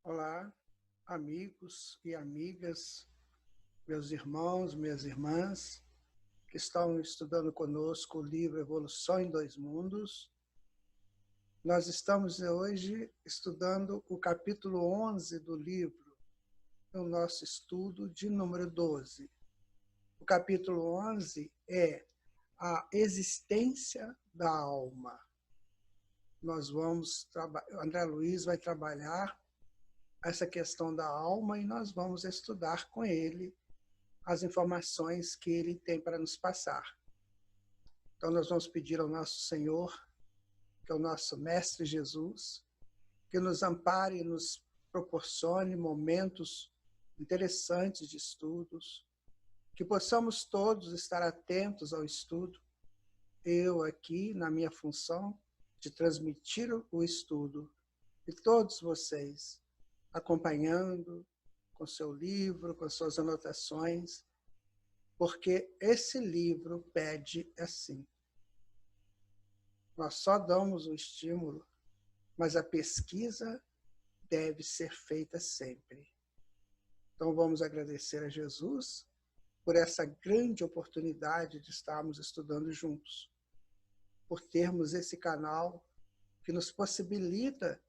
Olá, amigos e amigas, meus irmãos, minhas irmãs, que estão estudando conosco o livro Evolução em Dois Mundos. Nós estamos hoje estudando o capítulo 11 do livro, no nosso estudo de número 12. O capítulo 11 é a existência da alma. André Luiz vai trabalhar essa questão da alma e nós vamos estudar com ele as informações que ele tem para nos passar. Então, nós vamos pedir ao nosso Senhor, que é o nosso Mestre Jesus, que nos ampare e nos proporcione momentos interessantes de estudos, que possamos todos estar atentos ao estudo. Eu aqui, na minha função de transmitir o estudo, e todos vocês acompanhando com seu livro, com suas anotações, porque esse livro pede assim. Nós só damos o estímulo, mas a pesquisa deve ser feita sempre. Então vamos agradecer a Jesus por essa grande oportunidade de estarmos estudando juntos, por termos esse canal que nos possibilita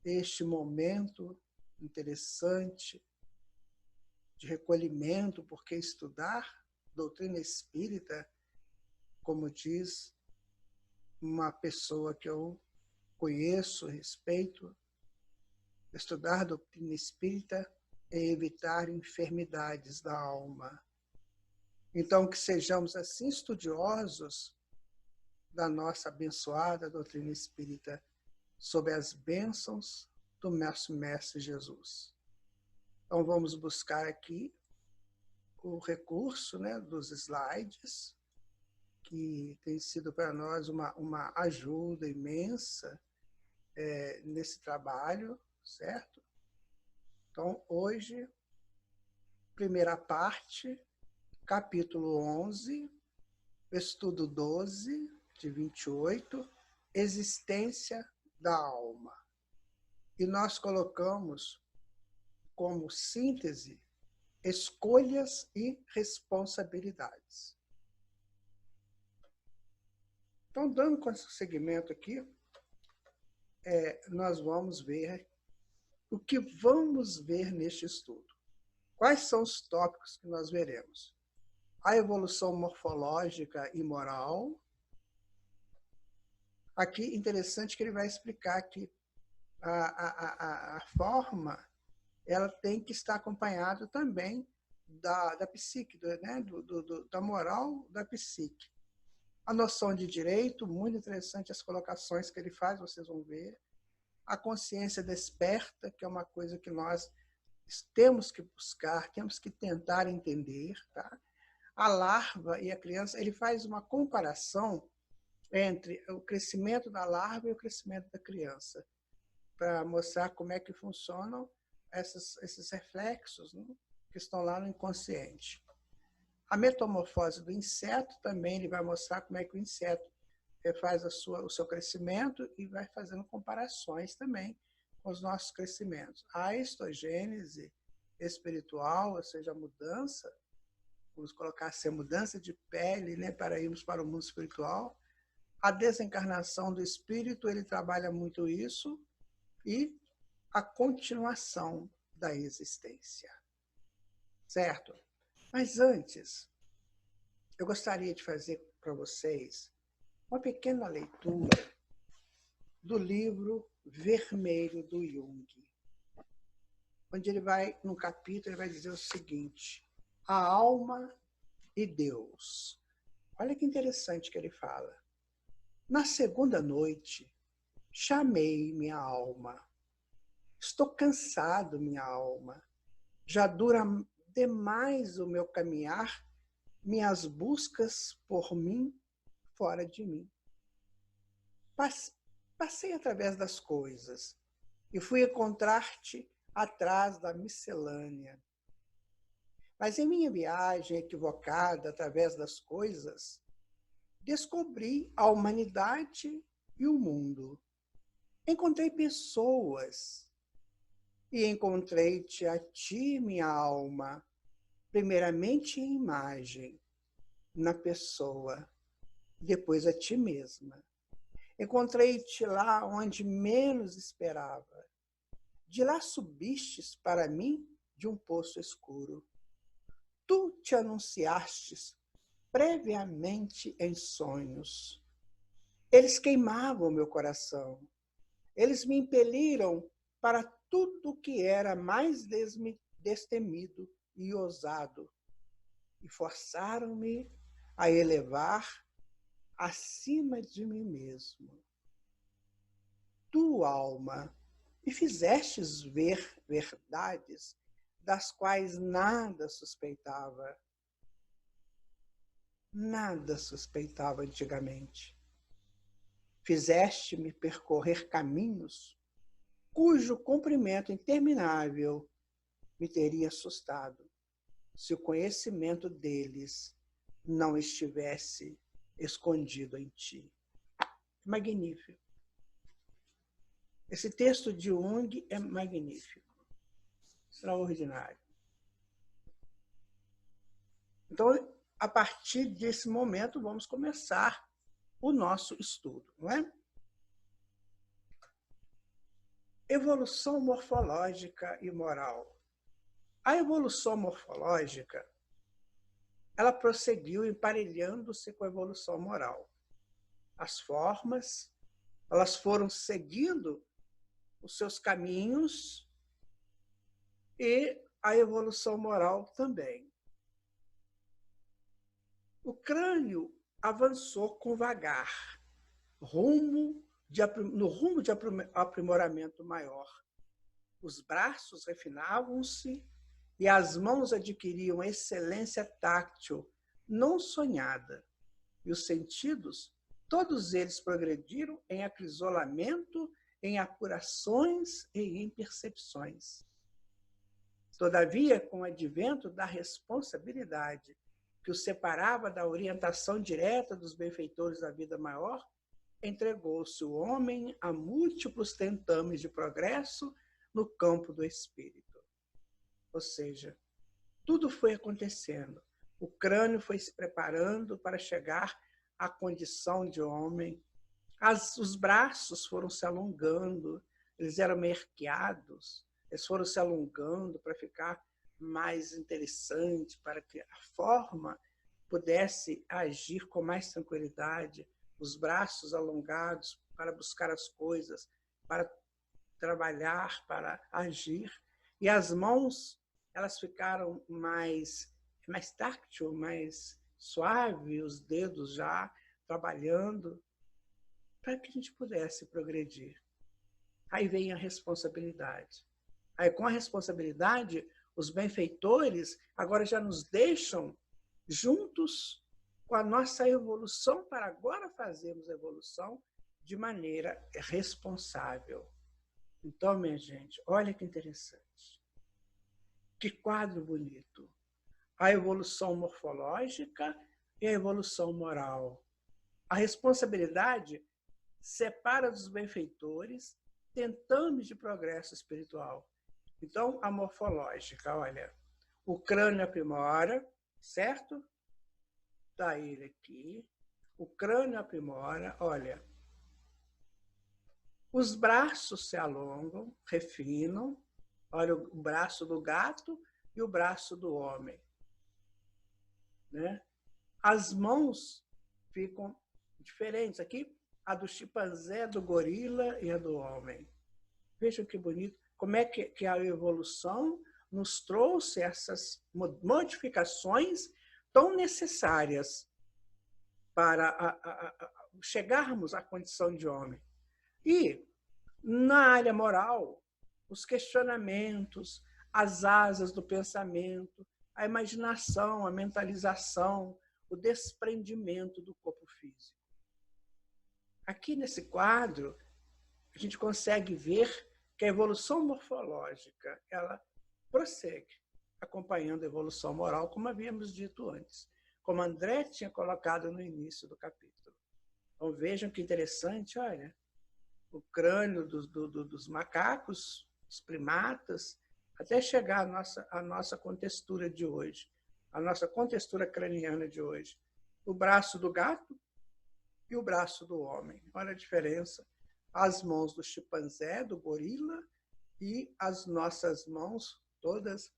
este momento interessante de recolhimento, porque estudar doutrina espírita, como diz uma pessoa que eu conheço, respeito, estudar doutrina espírita é evitar enfermidades da alma. Então, que sejamos assim estudiosos da nossa abençoada doutrina espírita, sob as bênçãos do nosso Mestre Jesus. Então, vamos buscar aqui o recurso, dos slides, que tem sido para nós uma ajuda imensa nesse trabalho, certo? Então, hoje, primeira parte, capítulo 11, estudo 12, de 28, existência da alma. E nós colocamos como síntese escolhas e responsabilidades. Então, dando segmento aqui, nós vamos ver o que vamos ver neste estudo. Quais são os tópicos que nós veremos? A evolução morfológica e moral. Aqui, interessante que ele vai explicar que a forma ela tem que estar acompanhada também da psique, da moral da psique. A noção de direito, muito interessante as colocações que ele faz, vocês vão ver. A consciência desperta, que é uma coisa que nós temos que buscar, temos que tentar entender. Tá? A larva e a criança, ele faz uma comparação entre o crescimento da larva e o crescimento da criança, para mostrar como é que funcionam esses reflexos, que estão lá no inconsciente. A metamorfose do inseto também ele vai mostrar como é que o inseto faz o seu crescimento e vai fazendo comparações também com os nossos crescimentos. A histogênese espiritual, ou seja, a mudança, vamos colocar assim, a mudança de pele, para irmos para o mundo espiritual. A desencarnação do espírito, ele trabalha muito isso, e a continuação da existência. Certo? Mas antes, eu gostaria de fazer para vocês uma pequena leitura do livro Vermelho do Jung, onde ele vai, no capítulo, ele vai dizer o seguinte: a alma e Deus. Olha que interessante que ele fala. Na segunda noite, chamei minha alma. Estou cansado, minha alma. Já dura demais o meu caminhar, minhas buscas por mim, fora de mim. Passei através das coisas e fui encontrar-te atrás da miscelânea. Mas em minha viagem equivocada através das coisas, descobri a humanidade e o mundo. Encontrei pessoas e encontrei-te a ti, minha alma, primeiramente em imagem, na pessoa, depois a ti mesma. Encontrei-te lá onde menos esperava. De lá subistes para mim de um poço escuro. Tu te anunciastes previamente em sonhos. Eles queimavam meu coração. Eles me impeliram para tudo que era mais destemido e ousado e forçaram-me a elevar acima de mim mesmo. Tu, alma, me fizestes ver verdades das quais nada suspeitava. Nada suspeitava antigamente. Fizeste-me percorrer caminhos cujo comprimento interminável me teria assustado se o conhecimento deles não estivesse escondido em ti. Magnífico. Esse texto de Jung é magnífico, extraordinário. Então, a partir desse momento, vamos começar o nosso estudo, não é? Evolução morfológica e moral. A evolução morfológica, ela prosseguiu emparelhando-se com a evolução moral. As formas, elas foram seguindo os seus caminhos e a evolução moral também. O crânio avançou com vagar, no rumo de aprimoramento maior. Os braços refinavam-se e as mãos adquiriam excelência táctil não sonhada. E os sentidos, todos eles progrediram em acrisolamento, em apurações e em percepções. Todavia, com o advento da responsabilidade que o separava da orientação direta dos benfeitores da vida maior, entregou-se o homem a múltiplos tentames de progresso no campo do espírito. Ou seja, tudo foi acontecendo. O crânio foi se preparando para chegar à condição de homem. Os braços foram se alongando, eles eram meio arqueados, eles foram se alongando para ficar mais interessante, para que a forma pudesse agir com mais tranquilidade, os braços alongados para buscar as coisas, para trabalhar, para agir, e as mãos, elas ficaram mais táctil, mais suave, os dedos já trabalhando, para que a gente pudesse progredir. Aí vem a responsabilidade. Aí, com a responsabilidade, os benfeitores agora já nos deixam juntos com a nossa evolução, para agora fazermos a evolução de maneira responsável. Então, minha gente, olha que interessante. Que quadro bonito. A evolução morfológica e a evolução moral. A responsabilidade separa dos benfeitores, tentando de progresso espiritual. Então, a morfológica, olha, o crânio aprimora, certo? Está ele aqui. O crânio aprimora, olha. Os braços se alongam, refinam. Olha o braço do gato e o braço do homem. Né? As mãos ficam diferentes. Aqui, a do chimpanzé, do gorila e a do homem. Vejam que bonito. Como é que a evolução nos trouxe essas modificações tão necessárias para chegarmos à condição de homem. E, na área moral, os questionamentos, as asas do pensamento, a imaginação, a mentalização, o desprendimento do corpo físico. aqui nesse quadro, a gente consegue ver que a evolução morfológica ela prossegue, acompanhando a evolução moral, como havíamos dito antes, como André tinha colocado no início do capítulo. Então, vejam que interessante, olha, o crânio dos macacos, dos primatas, até chegar à nossa contextura de hoje, a nossa contextura craniana de hoje. O braço do gato e o braço do homem. Olha a diferença. As mãos do chimpanzé, do gorila, e as nossas mãos todas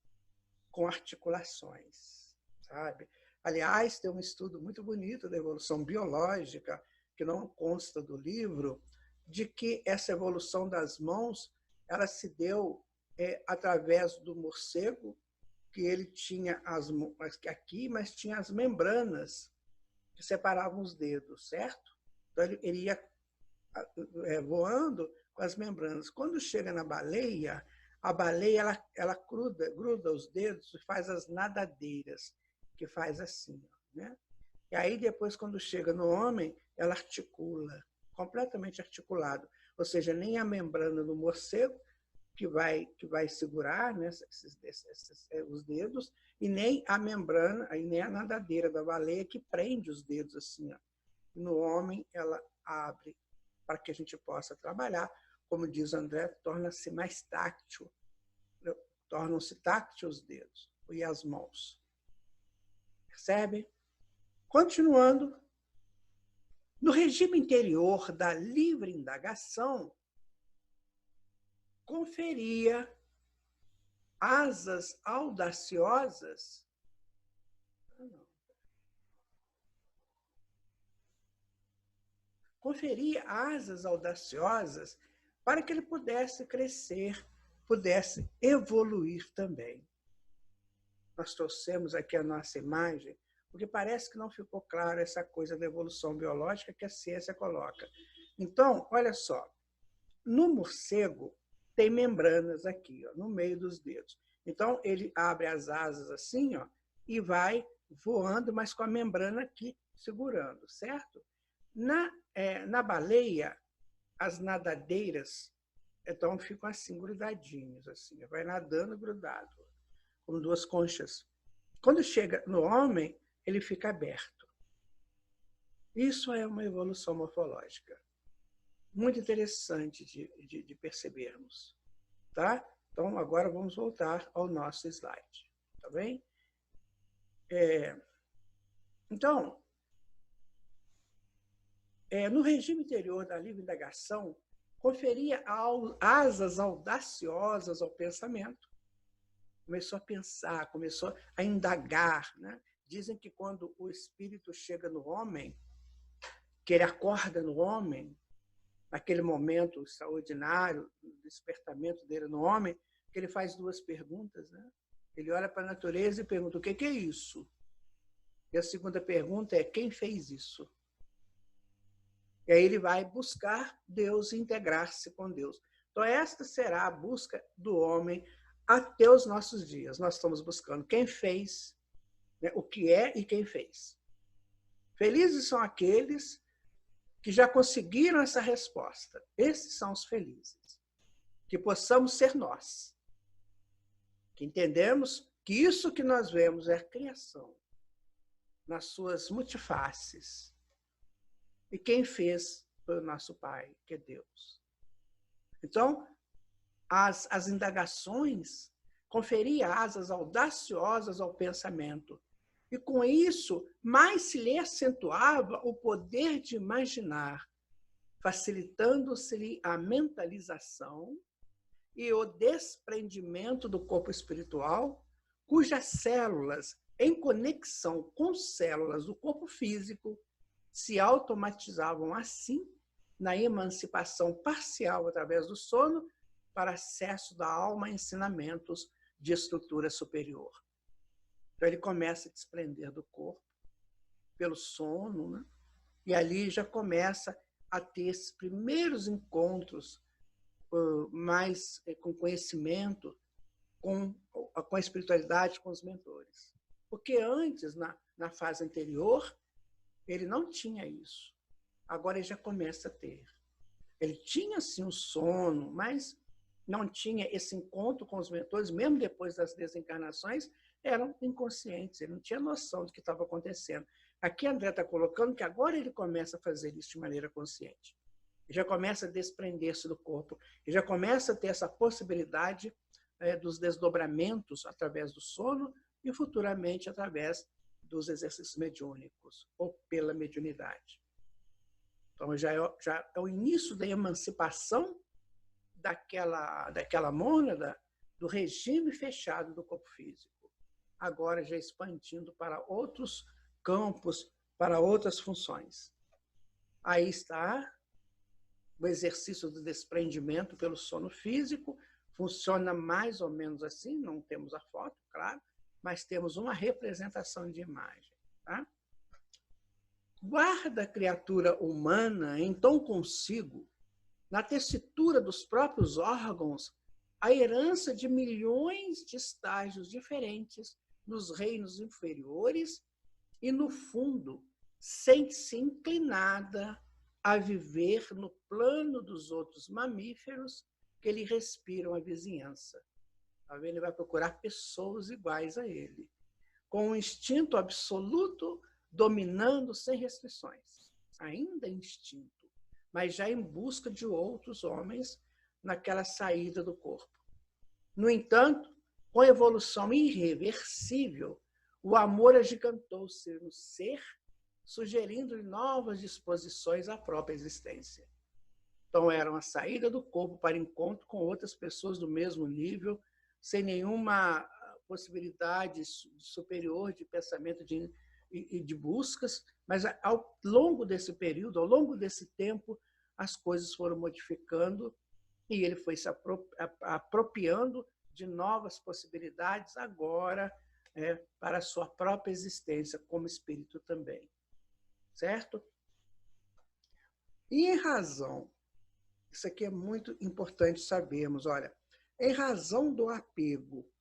com articulações, sabe? Aliás, tem um estudo muito bonito da evolução biológica, que não consta do livro, de que essa evolução das mãos ela se deu através do morcego, que ele tinha as mãos aqui, mas tinha as membranas que separavam os dedos, certo? Então, ele ia voando com as membranas. Quando chega na baleia, a baleia ela gruda os dedos e faz as nadadeiras, que faz assim, né? E aí, depois, quando chega no homem, ela articula, completamente articulado. Ou seja, nem a membrana do morcego, que vai segurar, né, os dedos, e nem a membrana, e nem a nadadeira da baleia, que prende os dedos assim. Ó. No homem, ela abre para que a gente possa trabalhar. Como diz André, torna-se mais táctil. Tornam-se tácteis os dedos e as mãos. Percebe? Continuando, no regime interior da livre indagação, conferia asas audaciosas. Conferia asas audaciosas para que ele pudesse crescer, pudesse evoluir também. Nós trouxemos aqui a nossa imagem, porque parece que não ficou claro essa coisa da evolução biológica que a ciência coloca. Então, olha só, no morcego tem membranas aqui, ó, no meio dos dedos. Então, ele abre as asas assim, ó, e vai voando, mas com a membrana aqui segurando, certo? Na baleia, as nadadeiras então ficam assim, grudadinhos, assim, vai nadando grudado, como duas conchas. Quando chega no homem, ele fica aberto. Isso é uma evolução morfológica. Muito interessante de percebermos. Tá? Então, agora vamos voltar ao nosso slide. Tá bem? Então, no regime interior da livre indagação, conferia asas audaciosas ao pensamento. Começou a pensar, começou a indagar. Né? Dizem que quando o espírito chega no homem, que ele acorda no homem, naquele momento extraordinário, do despertamento dele no homem, que ele faz duas perguntas. Né? Ele olha para a natureza e pergunta, o que é isso? E a segunda pergunta é, quem fez isso? E aí ele vai buscar Deus e integrar-se com Deus. Então, esta será a busca do homem até os nossos dias. Nós estamos buscando quem fez, né, o que é e quem fez. Felizes são aqueles que já conseguiram essa resposta. Esses são os felizes. Que possamos ser nós. Que entendemos que isso que nós vemos é a criação, nas suas multifaces. E quem fez foi o nosso Pai, que é Deus. Então, as indagações conferiam asas audaciosas ao pensamento. E, com isso, mais se lhe acentuava o poder de imaginar, facilitando-se-lhe a mentalização e o desprendimento do corpo espiritual, cujas células, em conexão com células do corpo físico, se automatizavam assim na emancipação parcial através do sono para acesso da alma a ensinamentos de estrutura superior. Então, ele começa a desprender do corpo pelo sono, né? E ali já começa a ter esses primeiros encontros mais com conhecimento, com a espiritualidade, com os mentores. Porque antes, na fase anterior, ele não tinha isso. Agora ele já começa a ter. Ele tinha, sim, um sono, mas não tinha esse encontro com os mentores, mesmo depois das desencarnações, eram inconscientes, ele não tinha noção do que estava acontecendo. Aqui André está colocando que agora ele começa a fazer isso de maneira consciente. Ele já começa a desprender-se do corpo, ele já começa a ter essa possibilidade dos desdobramentos através do sono e futuramente através dos exercícios mediúnicos ou pela mediunidade. Então, já é o início da emancipação daquela mônada do regime fechado do corpo físico. Agora já expandindo para outros campos, para outras funções. Aí está o exercício do desprendimento pelo sono físico, funciona mais ou menos assim, não temos a foto, claro, mas temos uma representação de imagem. Tá? Guarda a criatura humana, então consigo, na tessitura dos próprios órgãos, a herança de milhões de estágios diferentes nos reinos inferiores e, no fundo, sente-se inclinada a viver no plano dos outros mamíferos que lhe respiram a vizinhança. Ele vai procurar pessoas iguais a ele, com um instinto absoluto dominando sem restrições. Ainda instinto, mas já em busca de outros homens naquela saída do corpo. No entanto, com a evolução irreversível, o amor agigantou-se no ser, sugerindo novas disposições à própria existência. Então, era uma saída do corpo para encontro com outras pessoas do mesmo nível, sem nenhuma possibilidade superior de pensamento e de buscas, mas ao longo desse período, ao longo desse tempo, as coisas foram modificando e ele foi se apropriando de novas possibilidades agora para a sua própria existência como espírito também. Certo? E em razão, isso aqui é muito importante sabermos, olha, em razão do apego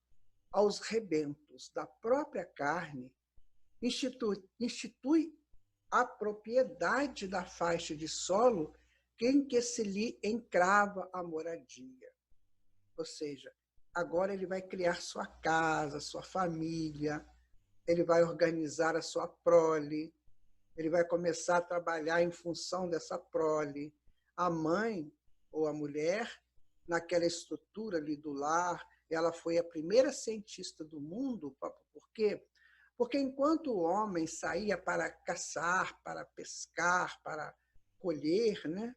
aos rebentos da própria carne, institui a propriedade da faixa de solo em que se lhe encrava a moradia. Ou seja, agora ele vai criar sua casa, sua família, ele vai organizar a sua prole, ele vai começar a trabalhar em função dessa prole. A mãe ou a mulher, naquela estrutura ali do lar, ela foi a primeira cientista do mundo. Por quê? Porque enquanto o homem saía para caçar, para pescar, para colher, né,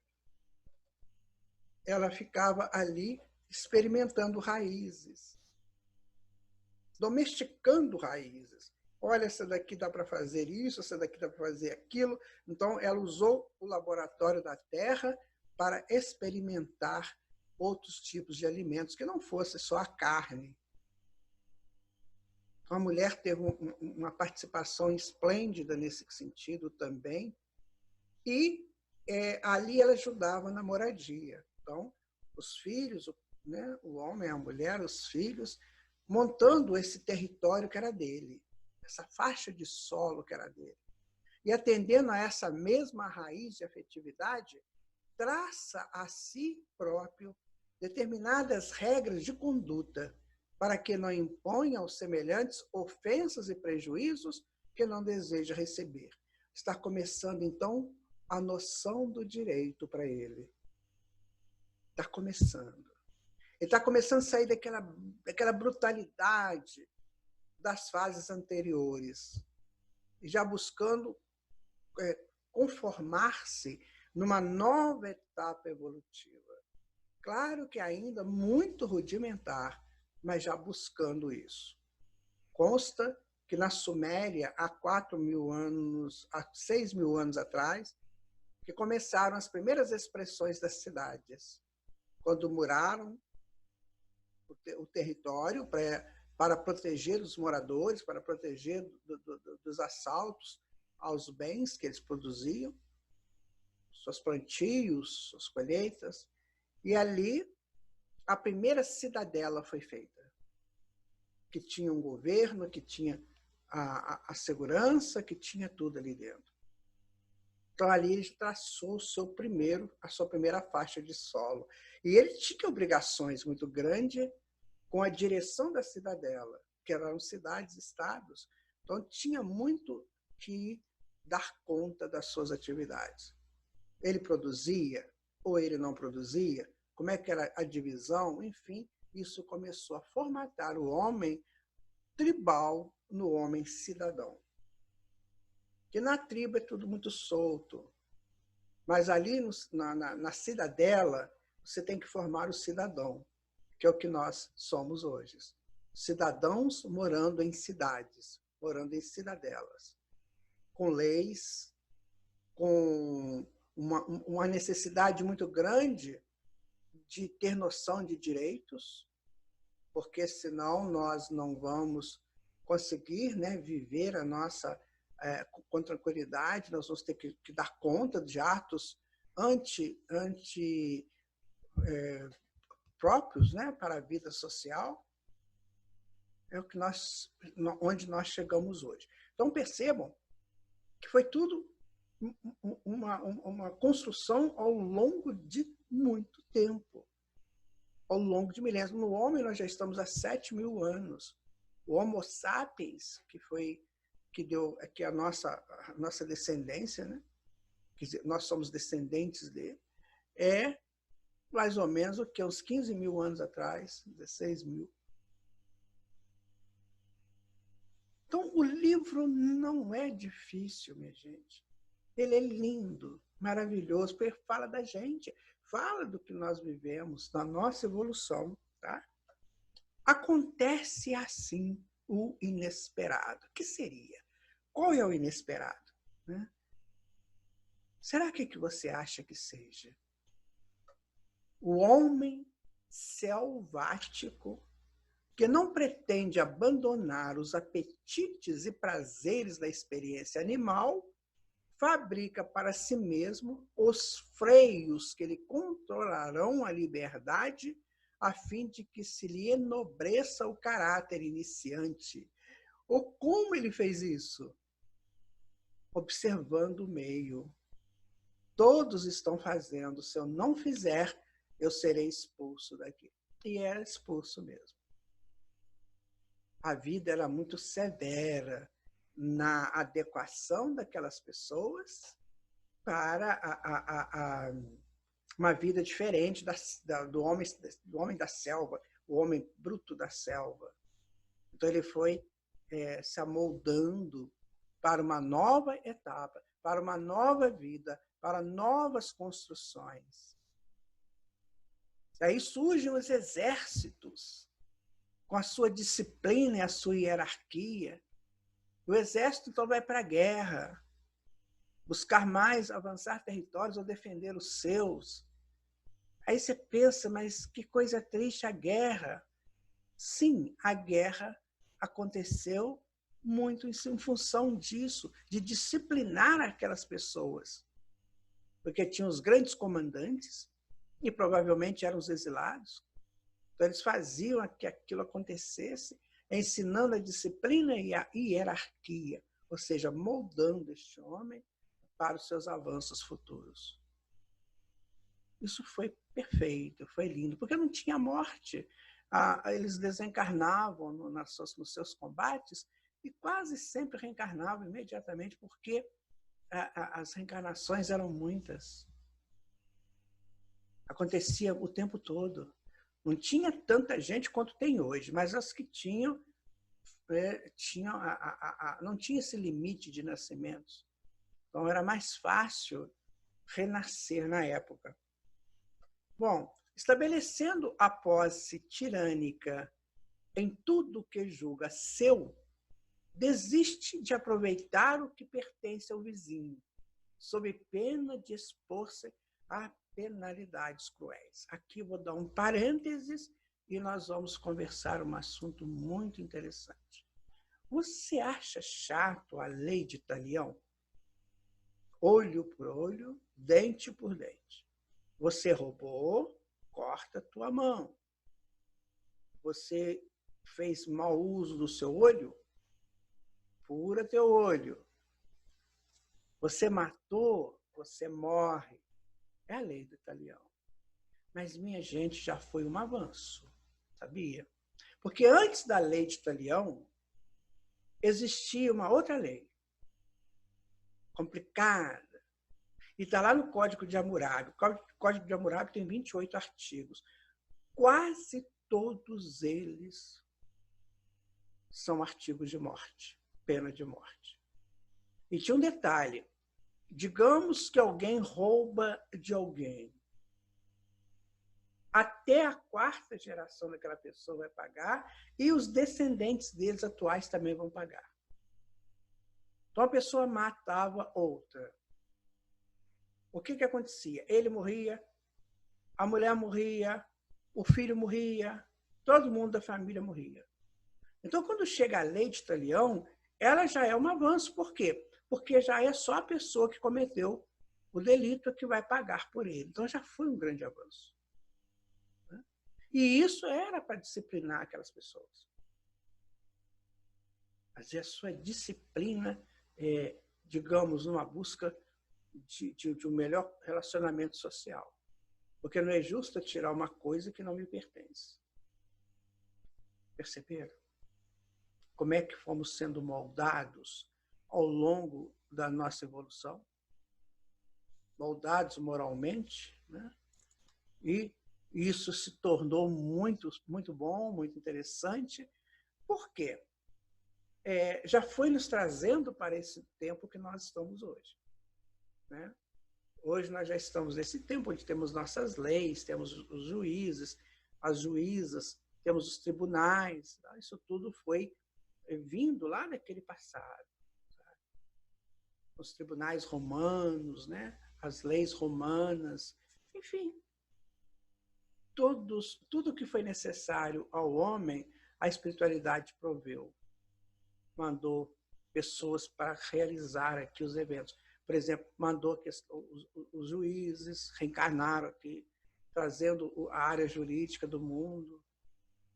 ela ficava ali experimentando raízes, domesticando raízes. Olha, essa daqui dá para fazer isso, essa daqui dá para fazer aquilo. Então, ela usou o laboratório da terra para experimentar outros tipos de alimentos, que não fosse só a carne. A mulher teve uma participação esplêndida nesse sentido também, e ali ela ajudava na moradia. Então, os filhos, né, o homem, a mulher, os filhos, montando esse território que era dele, essa faixa de solo que era dele. E atendendo a essa mesma raiz de afetividade, traça a si próprio determinadas regras de conduta para que não imponha aos semelhantes ofensas e prejuízos que não deseja receber. Está começando, então, a noção do direito para ele. Está começando. Ele está começando a sair daquela brutalidade das fases anteriores, já buscando conformar-se numa nova etapa evolutiva. Claro que ainda muito rudimentar, mas já buscando isso. Consta que na Suméria, há 4.000 anos, há 6.000 anos atrás, que começaram as primeiras expressões das cidades, quando muraram o território para proteger os moradores, para proteger dos assaltos aos bens que eles produziam, seus plantios, suas colheitas. E ali a primeira cidadela foi feita, que tinha um governo, que tinha a segurança, que tinha tudo ali dentro. Então, ali ele traçou a sua primeira faixa de solo. E ele tinha obrigações muito grandes com a direção da cidadela, que eram cidades-estados. Então, tinha muito que dar conta das suas atividades. Ele produzia ou ele não produzia? Como é que era a divisão? Enfim, isso começou a formatar o homem tribal no homem cidadão. Que na tribo é tudo muito solto, mas ali na cidadela você tem que formar o cidadão, que é o que nós somos hoje. Cidadãos morando em cidades, morando em cidadelas, com leis, com uma necessidade muito grande de ter noção de direitos, porque senão nós não vamos conseguir, né, viver a nossa com tranquilidade. Nós vamos ter que dar conta de atos próprios, né, para a vida social. É o que onde nós chegamos hoje. Então percebam que foi tudo uma construção ao longo de muito tempo, ao longo de milênios. No homem nós já estamos há 7.000 anos. O Homo sapiens, que é a nossa descendência, né? Quer dizer, nós somos descendentes dele, é mais ou menos o que uns 15.000 anos atrás, 16.000. Então, o livro não é difícil, minha gente. Ele é lindo, maravilhoso, porque fala da gente, fala do que nós vivemos, da nossa evolução. Tá? Acontece assim o inesperado. O que seria? Qual é o inesperado? Né? Será que você acha que seja? O homem selvático que não pretende abandonar os apetites e prazeres da experiência animal, fabrica para si mesmo os freios que lhe controlarão a liberdade, a fim de que se lhe enobreça o caráter iniciante. Ou como ele fez isso? Observando o meio. Todos estão fazendo. Se eu não fizer, eu serei expulso daqui. E era expulso mesmo. A vida era muito severa na adequação daquelas pessoas para uma vida diferente do homem da selva, o homem bruto da selva. Então ele foi se amoldando para uma nova etapa, para uma nova vida, para novas construções. Daí surgem os exércitos, com a sua disciplina e a sua hierarquia. O exército então vai para a guerra, buscar mais, avançar territórios ou defender os seus. Aí você pensa, mas que coisa triste a guerra. Sim, a guerra aconteceu muito em função disso, de disciplinar aquelas pessoas. Porque tinham os grandes comandantes, e provavelmente eram os exilados. Então, eles faziam que aquilo acontecesse, ensinando a disciplina e a hierarquia, ou seja, moldando este homem para os seus avanços futuros. Isso foi perfeito, foi lindo, porque não tinha morte. Eles desencarnavam nos seus combates e quase sempre reencarnavam imediatamente, porque as reencarnações eram muitas. Acontecia o tempo todo. Não tinha tanta gente quanto tem hoje, mas as que tinham, não tinha esse limite de nascimentos. Então, era mais fácil renascer na época. Bom, estabelecendo a posse tirânica em tudo que julga seu, desiste de aproveitar o que pertence ao vizinho, sob pena de expor-se a penalidades cruéis. Aqui vou dar um parênteses e nós vamos conversar um assunto muito interessante. Você acha chato a lei de Talião? Olho por olho, dente por dente. Você roubou, corta a tua mão. Você fez mau uso do seu olho, fura teu olho. Você matou, você morre. É a lei do talião. Mas, minha gente, já foi um avanço, sabia? Porque antes da lei de talião, existia uma outra lei, complicada, e está lá no Código de Hammurabi. O Código de Hammurabi tem 28 artigos. Quase todos eles são artigos de morte, pena de morte. E tinha um detalhe. Digamos que alguém rouba de alguém. Até a 4ª geração daquela pessoa vai pagar e os descendentes deles atuais também vão pagar. Então, a pessoa matava outra. O que acontecia? Ele morria, a mulher morria, o filho morria, todo mundo da família morria. Então, quando chega a lei de talião, ela já é um avanço. Por quê? Porque já é só a pessoa que cometeu o delito que vai pagar por ele. Então, já foi um grande avanço. E isso era para disciplinar aquelas pessoas. Fazer a sua disciplina, digamos, numa busca de um melhor relacionamento social. Porque não é justo tirar uma coisa que não me pertence. Perceberam? Como é que fomos sendo moldados ao longo da nossa evolução? Moldados moralmente, né? E isso se tornou muito, muito bom, muito interessante. Por quê? Já foi nos trazendo para esse tempo que nós estamos hoje, né? Hoje nós já estamos nesse tempo onde temos nossas leis, temos os juízes, as juízas, temos os tribunais. Tá? Isso tudo foi vindo lá daquele passado. Sabe? Os tribunais romanos, né? As leis romanas, enfim. Tudo que foi necessário ao homem, a espiritualidade proveu. Mandou pessoas para realizar aqui os eventos. Por exemplo, mandou que os juízes reencarnaram aqui, trazendo a área jurídica do mundo,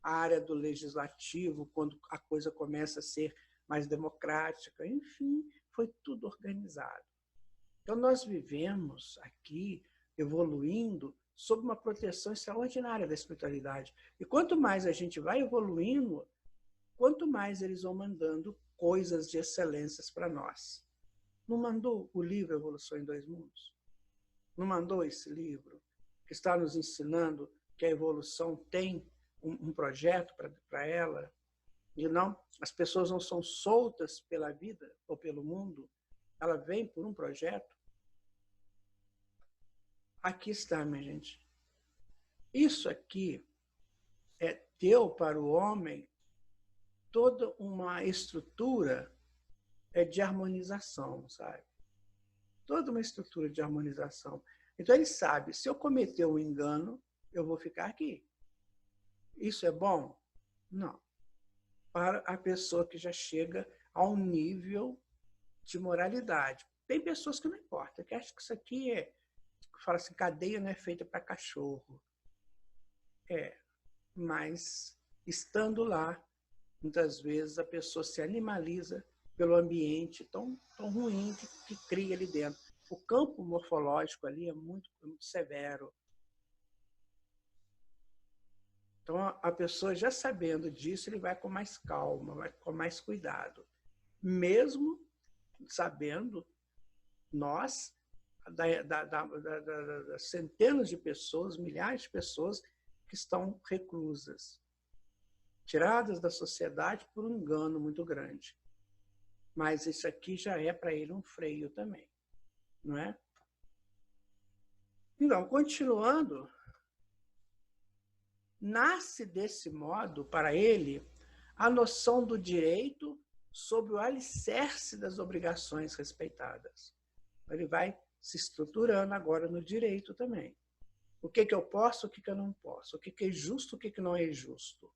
a área do legislativo, quando a coisa começa a ser mais democrática. Enfim, foi tudo organizado. Então, nós vivemos aqui, evoluindo, sob uma proteção extraordinária da espiritualidade. E quanto mais a gente vai evoluindo, quanto mais eles vão mandando coisas de excelências para nós. Não mandou o livro Evolução em Dois Mundos? Não mandou esse livro que está nos ensinando que a evolução tem um projeto para ela? E não, as pessoas não são soltas pela vida ou pelo mundo, ela vem por um projeto. Aqui está, minha gente. Isso aqui deu para o homem toda uma estrutura de harmonização, sabe? Toda uma estrutura de harmonização. Então, ele sabe, se eu cometer um engano, eu vou ficar aqui. Isso é bom? Não. Para a pessoa que já chega a um nível de moralidade. Tem pessoas que não importa, que acham que isso aqui fala assim, cadeia não é feita para cachorro. Mas estando lá, muitas vezes a pessoa se animaliza pelo ambiente tão ruim que cria ali dentro. O campo morfológico ali é muito severo. Então, a pessoa já sabendo disso, ele vai com mais calma, vai com mais cuidado. Mesmo sabendo, nós, das centenas de pessoas, milhares de pessoas que estão reclusas, tiradas da sociedade por um engano muito grande. Mas isso aqui já é para ele um freio também, não é? Então, continuando, nasce desse modo, para ele, a noção do direito sob o alicerce das obrigações respeitadas. Ele vai se estruturando agora no direito também. O que eu posso, o que eu não posso, o que é justo, o que não é justo.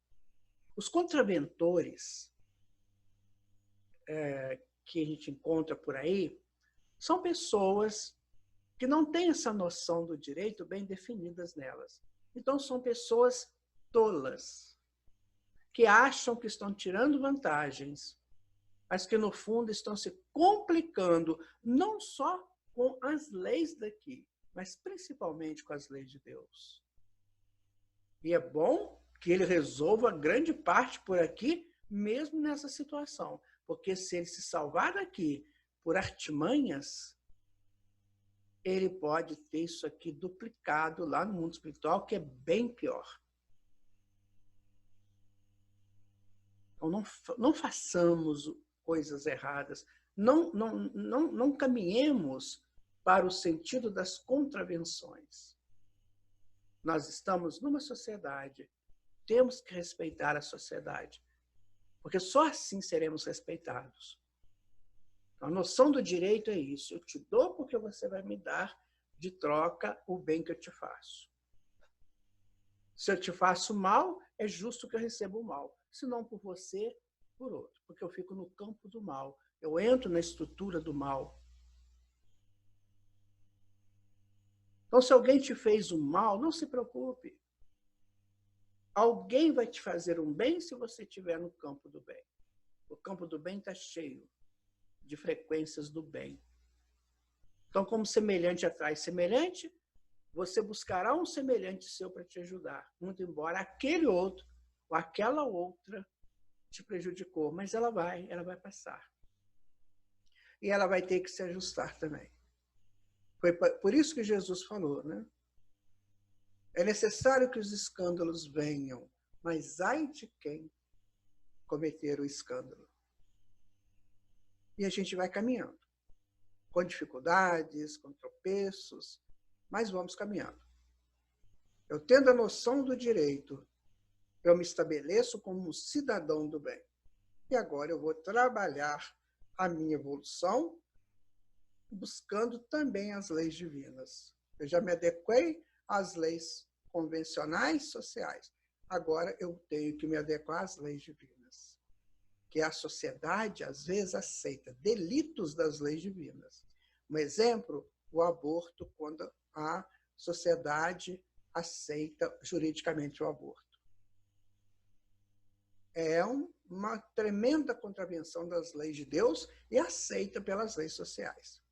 Os contraventores que a gente encontra por aí são pessoas que não têm essa noção do direito bem definidas nelas. Então, são pessoas tolas, que acham que estão tirando vantagens, mas que, no fundo, estão se complicando, não só com as leis daqui, mas principalmente com as leis de Deus. E é bom que ele resolva grande parte por aqui, mesmo nessa situação. Porque se ele se salvar daqui por artimanhas, ele pode ter isso aqui duplicado lá no mundo espiritual, que é bem pior. Então, não façamos coisas erradas. Não caminhemos para o sentido das contravenções. Nós estamos numa sociedade, temos que respeitar a sociedade, porque só assim seremos respeitados. A noção do direito é isso. Eu te dou porque você vai me dar de troca o bem que eu te faço. Se eu te faço mal, é justo que eu receba o mal. Se não por você, por outro. Porque eu fico no campo do mal. Eu entro na estrutura do mal. Então, se alguém te fez um mal, não se preocupe. Alguém vai te fazer um bem se você estiver no campo do bem. O campo do bem está cheio de frequências do bem. Então, como semelhante atrai semelhante, você buscará um semelhante seu para te ajudar, muito embora aquele outro ou aquela outra te prejudicou, mas ela vai passar. E ela vai ter que se ajustar também. Foi por isso que Jesus falou, né? É necessário que os escândalos venham, mas ai de quem cometer o escândalo. E a gente vai caminhando, com dificuldades, com tropeços, mas vamos caminhando. Eu tendo a noção do direito, eu me estabeleço como um cidadão do bem. E agora eu vou trabalhar a minha evolução, buscando também as leis divinas. Eu já me adequei às leis convencionais, sociais. Agora eu tenho que me adequar às leis divinas. Que a sociedade, às vezes, aceita delitos das leis divinas. Um exemplo, o aborto, quando a sociedade aceita juridicamente o aborto. É uma tremenda contravenção das leis de Deus e aceita pelas leis sociais.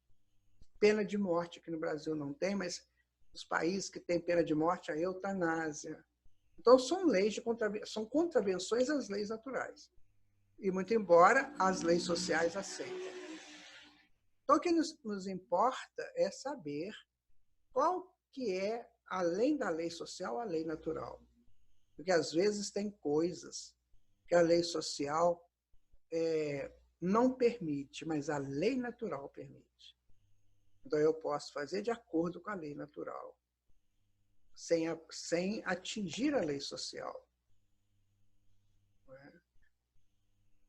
Pena de morte, que no Brasil não tem, mas os países que têm pena de morte, a eutanásia. Então, são contravenções às leis naturais. E, muito embora, as leis sociais aceitem. Então, o que nos importa é saber qual que é, além da lei social, a lei natural. Porque, às vezes, tem coisas que a lei social não permite, mas a lei natural permite. Então, eu posso fazer de acordo com a lei natural, sem atingir a lei social.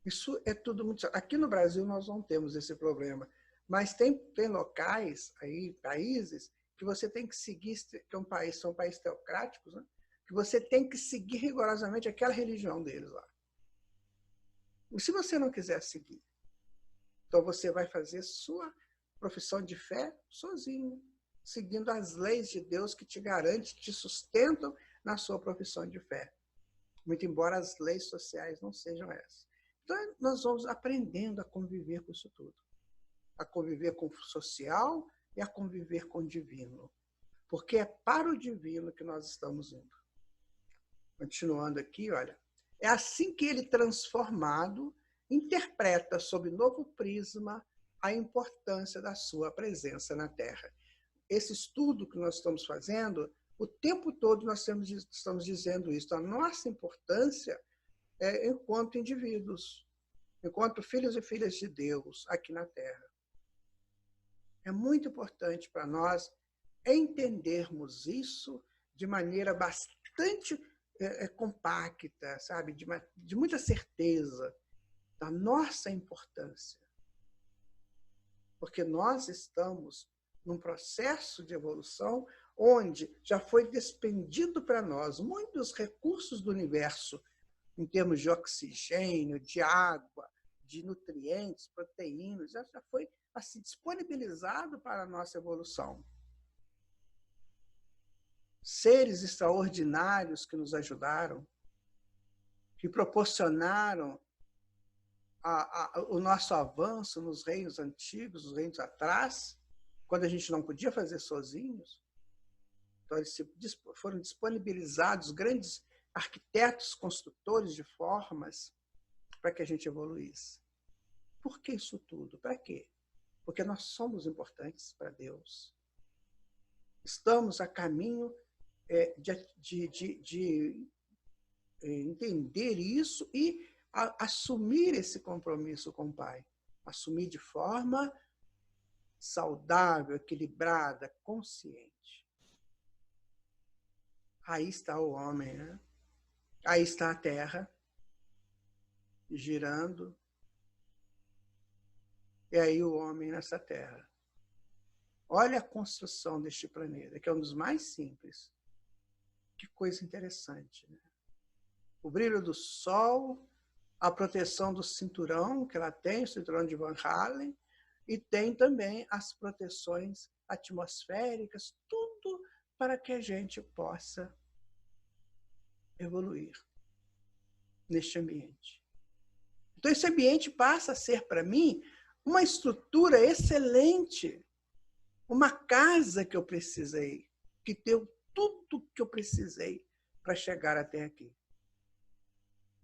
Isso é tudo muito... Aqui no Brasil nós não temos esse problema, mas tem locais, aí, países, que você tem que seguir, que são países teocráticos, né? Que você tem que seguir rigorosamente aquela religião deles lá. E se você não quiser seguir, então você vai fazer sua profissão de fé sozinho, seguindo as leis de Deus que te garantem, te sustentam na sua profissão de fé. Muito embora as leis sociais não sejam essas. Então, nós vamos aprendendo a conviver com isso tudo. A conviver com o social e a conviver com o divino. Porque é para o divino que nós estamos indo. Continuando aqui, olha. É assim que ele, transformado, interpreta sob novo prisma a importância da sua presença na Terra. Esse estudo que nós estamos fazendo, o tempo todo nós estamos dizendo isso. A nossa importância é enquanto indivíduos, enquanto filhos e filhas de Deus aqui na Terra. É muito importante para nós entendermos isso de maneira bastante compacta, sabe? De muita certeza da nossa importância. Porque nós estamos num processo de evolução onde já foi despendido para nós muitos recursos do universo, em termos de oxigênio, de água, de nutrientes, proteínas, já foi assim, disponibilizado para a nossa evolução. Seres extraordinários que nos ajudaram, que proporcionaram o nosso avanço nos reinos antigos, nos reinos atrás, quando a gente não podia fazer sozinhos. Então, eles foram disponibilizados grandes arquitetos, construtores de formas para que a gente evoluísse. Por que isso tudo? Para quê? Porque nós somos importantes para Deus. Estamos a caminho de entender isso e assumir esse compromisso com o Pai. Assumir de forma saudável, equilibrada, consciente. Aí está o homem, né? Aí está a Terra, girando. E aí o homem nessa Terra. Olha a construção deste planeta, que é um dos mais simples. Que coisa interessante, né? O brilho do Sol, a proteção do cinturão, que ela tem, o cinturão de Van Allen, e tem também as proteções atmosféricas, tudo para que a gente possa evoluir neste ambiente. Então, esse ambiente passa a ser, para mim, uma estrutura excelente, uma casa que eu precisei, que deu tudo que eu precisei para chegar até aqui.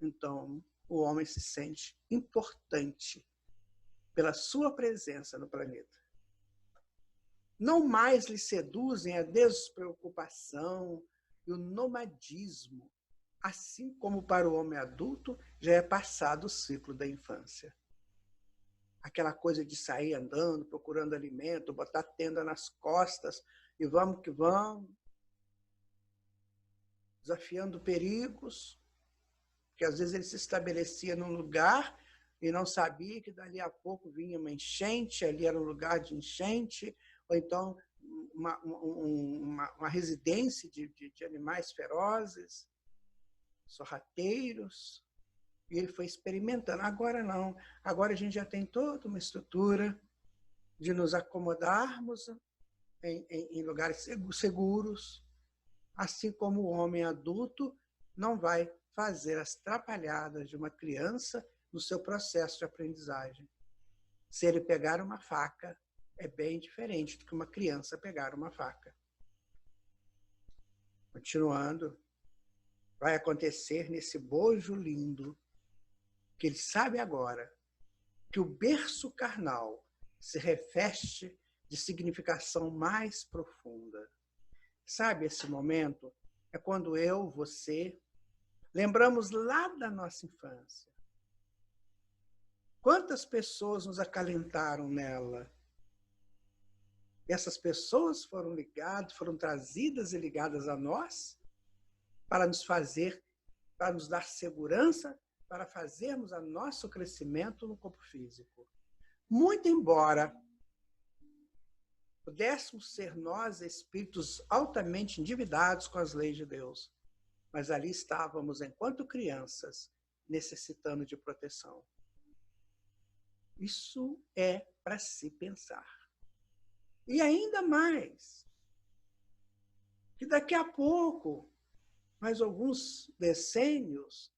Então, o homem se sente importante pela sua presença no planeta. Não mais lhe seduzem a despreocupação e o nomadismo, assim como para o homem adulto já é passado o ciclo da infância. Aquela coisa de sair andando, procurando alimento, botar tenda nas costas e vamos que vamos, desafiando perigos, que às vezes ele se estabelecia num lugar e não sabia que dali a pouco vinha uma enchente, ali era um lugar de enchente, ou então uma residência de animais ferozes, sorrateiros, e ele foi experimentando. Agora não, agora a gente já tem toda uma estrutura de nos acomodarmos em lugares seguros, assim como o homem adulto não vai fazer as trapalhadas de uma criança no seu processo de aprendizagem. Se ele pegar uma faca, é bem diferente do que uma criança pegar uma faca. Continuando, vai acontecer nesse bojo lindo que ele sabe agora que o berço carnal se reveste de significação mais profunda. Sabe esse momento? É quando eu, você, lembramos lá da nossa infância. Quantas pessoas nos acalentaram nela? Essas pessoas foram ligadas, foram trazidas e ligadas a nós para nos fazer, para nos dar segurança, para fazermos o nosso crescimento no corpo físico. Muito embora pudéssemos ser nós espíritos altamente endividados com as leis de Deus, mas ali estávamos, enquanto crianças, necessitando de proteção. Isso é para se pensar. E ainda mais, que daqui a pouco, mais alguns decênios,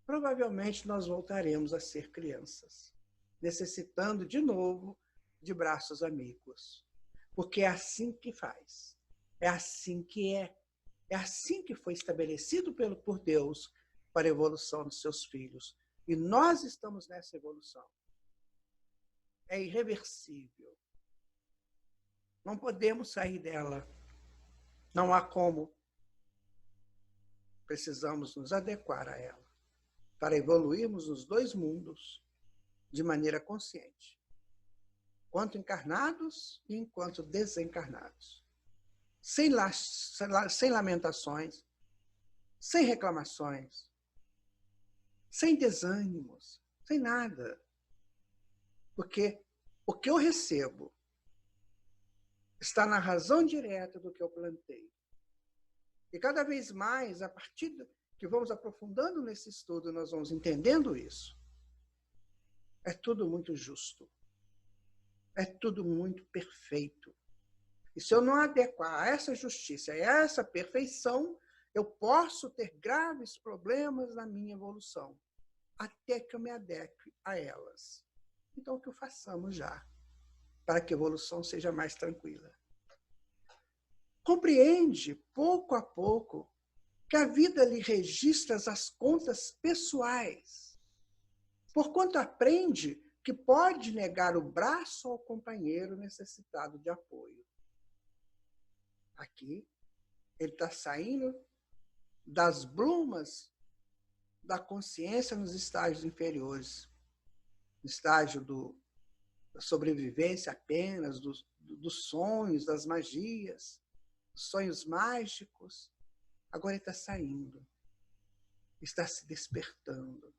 provavelmente nós voltaremos a ser crianças, necessitando de novo de braços amigos. Porque é assim que faz, é assim que é assim que foi estabelecido por Deus para a evolução dos seus filhos. E nós estamos nessa evolução. É irreversível. Não podemos sair dela. Não há como. Precisamos nos adequar a ela para evoluirmos nos dois mundos de maneira consciente, enquanto encarnados e enquanto desencarnados. Sem lamentações, sem reclamações, sem desânimos, sem nada. Porque o que eu recebo está na razão direta do que eu plantei. E cada vez mais, a partir que vamos aprofundando nesse estudo, nós vamos entendendo isso. É tudo muito justo. É tudo muito perfeito. E se eu não adequar a essa justiça, a essa perfeição, eu posso ter graves problemas na minha evolução, até que eu me adeque a elas. Então, que o façamos já. para que a evolução seja mais tranquila. Compreende, pouco a pouco, que a vida lhe registra as contas pessoais, porquanto aprende que pode negar o braço ao companheiro necessitado de apoio. Aqui, ele está saindo das brumas da consciência nos estágios inferiores, no estágio da sobrevivência apenas, dos sonhos, das magias, dos sonhos mágicos. Agora ele está saindo, está se despertando.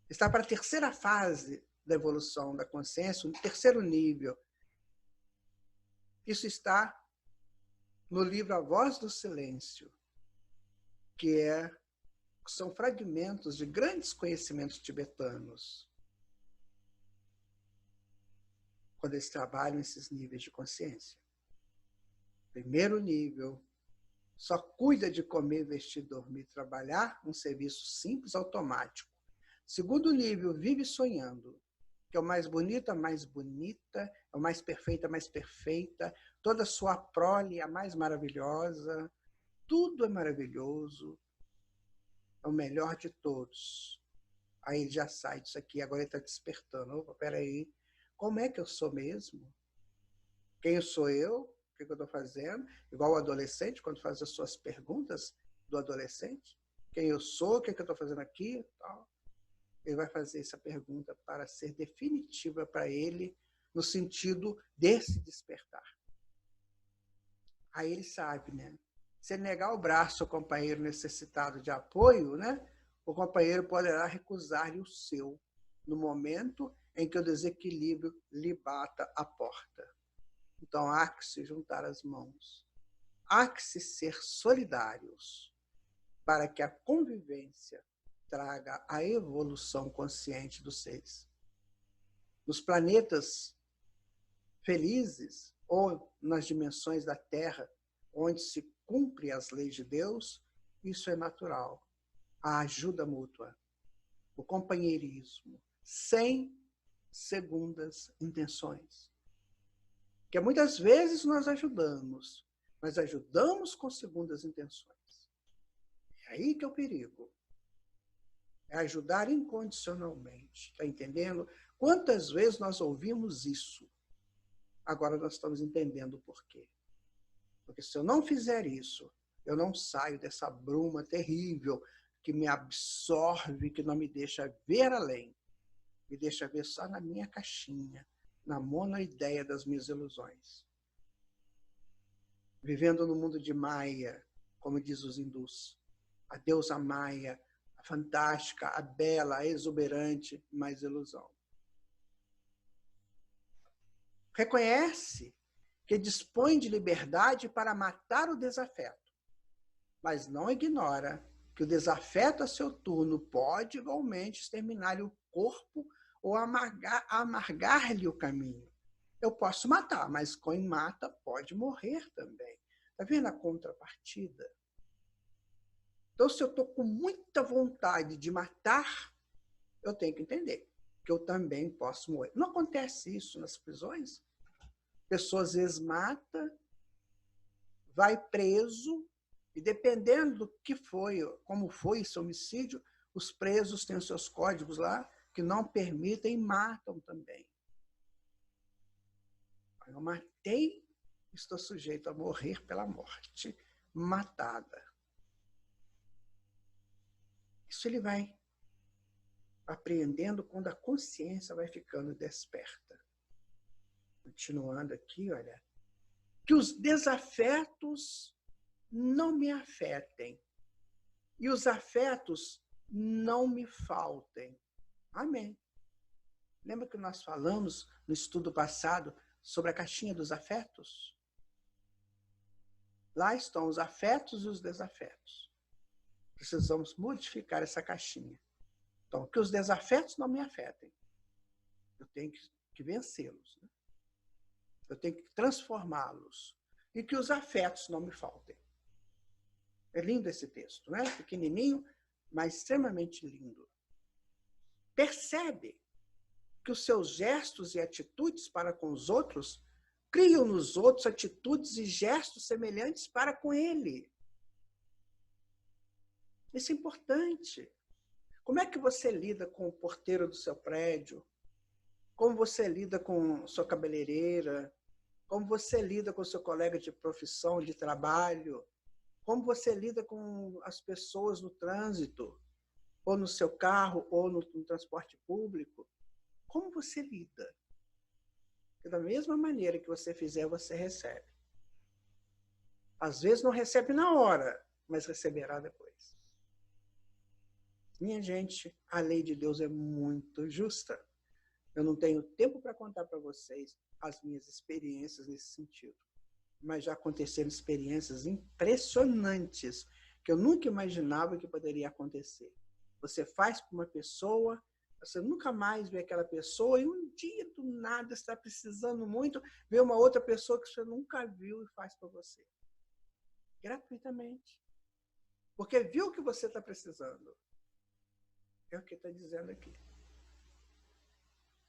Está para a terceira fase da evolução da consciência, um terceiro nível. Isso está no livro A Voz do Silêncio, que são fragmentos de grandes conhecimentos tibetanos, quando eles trabalham esses níveis de consciência. Primeiro nível, só cuida de comer, vestir, dormir, trabalhar, um serviço simples, automático. Segundo nível, vive sonhando, que é o mais bonito, a mais bonita, é o mais perfeito, a mais perfeita, toda a sua prole, a mais maravilhosa, tudo é maravilhoso, é o melhor de todos. Aí ele já sai disso aqui, agora ele está despertando. Opa, peraí, como é que eu sou mesmo? Quem sou eu? O que eu estou fazendo? Igual o adolescente, quando faz as suas perguntas do adolescente. Quem eu sou? O que eu estou fazendo aqui? Tal. Ele vai fazer essa pergunta para ser definitiva para ele, no sentido desse despertar. Aí ele sabe, né? Se ele negar o braço ao companheiro necessitado de apoio, né? O companheiro poderá recusar-lhe o seu, no momento em que o desequilíbrio lhe bata a porta. Então, há que se juntar as mãos. Há que se ser solidários para que a convivência traga a evolução consciente dos seres. Nos planetas felizes, ou nas dimensões da Terra, onde se cumpre as leis de Deus, isso é natural. A ajuda mútua, o companheirismo, sem segundas intenções. Que muitas vezes nós ajudamos, mas ajudamos com segundas intenções. É aí que é o perigo. É ajudar incondicionalmente. Está entendendo? Quantas vezes nós ouvimos isso? Agora nós estamos entendendo o porquê. Porque se eu não fizer isso, eu não saio dessa bruma terrível que me absorve, que não me deixa ver além. Me deixa ver só na minha caixinha, na monoideia das minhas ilusões. Vivendo no mundo de Maia, como diz os hindus. A deusa Maia, a fantástica, a bela, a exuberante, mas ilusão. Reconhece que dispõe de liberdade para matar o desafeto, mas não ignora que o desafeto a seu turno pode igualmente exterminar-lhe o corpo ou amargar-lhe o caminho. Eu posso matar, mas quem mata pode morrer também. Está vendo a contrapartida? Então, se eu estou com muita vontade de matar, eu tenho que entender que eu também posso morrer. Não acontece isso nas prisões? Pessoas às vezes matam, vai preso, e dependendo do que foi, como foi esse homicídio, os presos têm os seus códigos lá que não permitem e matam também. Eu matei, estou sujeito a morrer pela morte matada. Isso ele vai apreendendo quando a consciência vai ficando desperta. Continuando aqui, olha. Que os desafetos não me afetem e os afetos não me faltem. Amém. Lembra que nós falamos no estudo passado sobre a caixinha dos afetos? Lá estão os afetos e os desafetos. Precisamos modificar essa caixinha. Então, que os desafetos não me afetem. Eu tenho que vencê-los. Né? Eu tenho que transformá-los. E que os afetos não me faltem. É lindo esse texto, né? Pequenininho, mas extremamente lindo. Percebe que os seus gestos e atitudes para com os outros criam nos outros atitudes e gestos semelhantes para com ele. Isso é importante. Como é que você lida com o porteiro do seu prédio? Como você lida com sua cabeleireira? Como você lida com seu colega de profissão, de trabalho? Como você lida com as pessoas no trânsito? Ou no seu carro, ou no transporte público? Como você lida? Porque da mesma maneira que você fizer, você recebe. Às vezes não recebe na hora, mas receberá depois. Minha gente, a lei de Deus é muito justa. Eu não tenho tempo para contar para vocês as minhas experiências nesse sentido. Mas já aconteceram experiências impressionantes que eu nunca imaginava que poderia acontecer. Você faz para uma pessoa, você nunca mais vê aquela pessoa e um dia do nada está precisando muito, vê uma outra pessoa que você nunca viu e faz para você. Gratuitamente. Porque viu que você está precisando. É o que está dizendo aqui.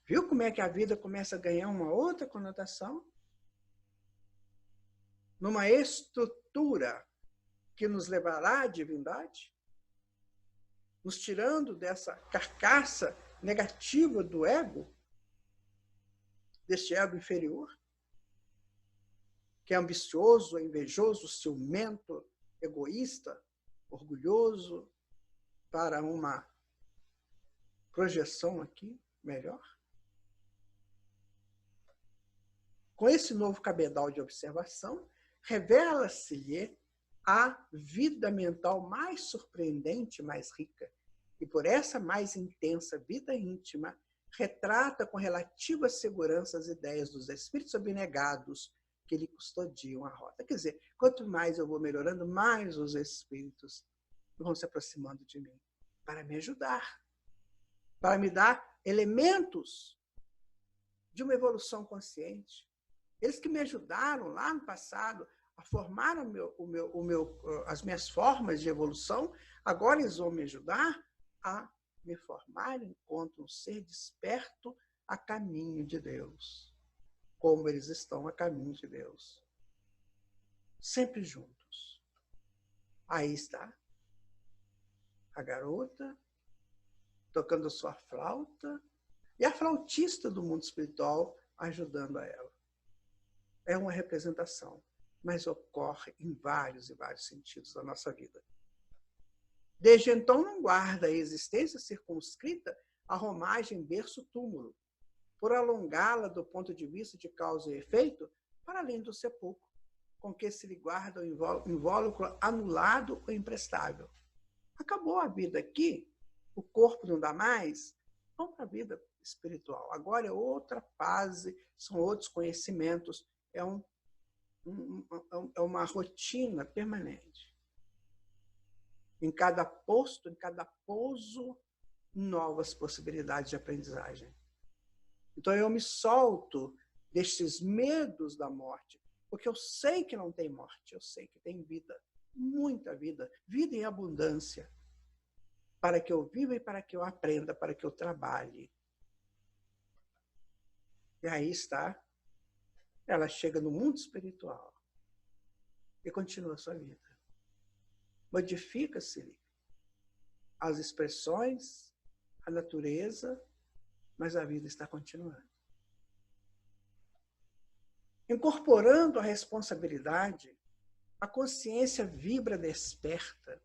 Viu como é que a vida começa a ganhar uma outra conotação? Numa estrutura que nos levará à divindade? Nos tirando dessa carcaça negativa do ego? Deste ego inferior? Que é ambicioso, invejoso, ciumento, egoísta, orgulhoso, para uma projeção aqui melhor? Com esse novo cabedal de observação, revela-se-lhe a vida mental mais surpreendente, mais rica, e por essa mais intensa vida íntima, retrata com relativa segurança as ideias dos espíritos abnegados que lhe custodiam a rota. Quer dizer, quanto mais eu vou melhorando, mais os espíritos vão se aproximando de mim para me ajudar, para me dar elementos de uma evolução consciente. Eles que me ajudaram lá no passado a formar as minhas formas de evolução, agora eles vão me ajudar a me formar enquanto um ser desperto a caminho de Deus, como eles estão a caminho de Deus. Sempre juntos. Aí está a garota tocando a sua flauta e a flautista do mundo espiritual ajudando a ela. É uma representação, mas ocorre em vários e vários sentidos da nossa vida. Desde então, não guarda a existência circunscrita à romagem berço-túmulo, por alongá-la do ponto de vista de causa e efeito para além do sepulcro, com que se lhe guarda o invólucro anulado ou imprestável. Acabou a vida aqui, o corpo não dá mais, vamos para a vida espiritual. Agora é outra fase, são outros conhecimentos, é uma rotina permanente. Em cada posto, em cada pouso, novas possibilidades de aprendizagem. Então eu me solto destes medos da morte, porque eu sei que não tem morte, eu sei que tem vida, muita vida, vida em abundância, para que eu viva e para que eu aprenda, para que eu trabalhe. E aí está, ela chega no mundo espiritual e continua a sua vida. Modifica-se as expressões, a natureza, mas a vida está continuando. Incorporando a responsabilidade, a consciência vibra desperta,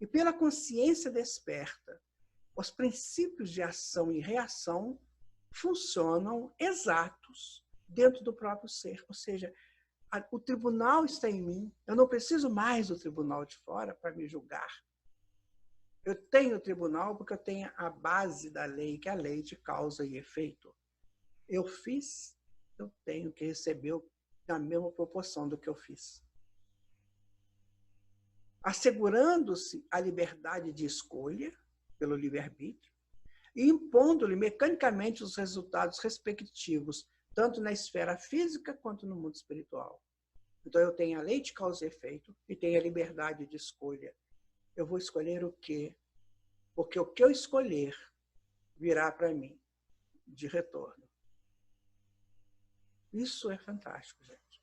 e pela consciência desperta, os princípios de ação e reação funcionam exatos dentro do próprio ser, ou seja, o tribunal está em mim, eu não preciso mais do tribunal de fora para me julgar. Eu tenho o tribunal porque eu tenho a base da lei, que é a lei de causa e efeito. Eu fiz, eu tenho que receber na mesma proporção do que eu fiz. Assegurando-se a liberdade de escolha, pelo livre-arbítrio, e impondo-lhe mecanicamente os resultados respectivos, tanto na esfera física quanto no mundo espiritual. Então, eu tenho a lei de causa e efeito e tenho a liberdade de escolha. Eu vou escolher o quê? Porque o que eu escolher virá para mim. de retorno. Isso é fantástico, gente.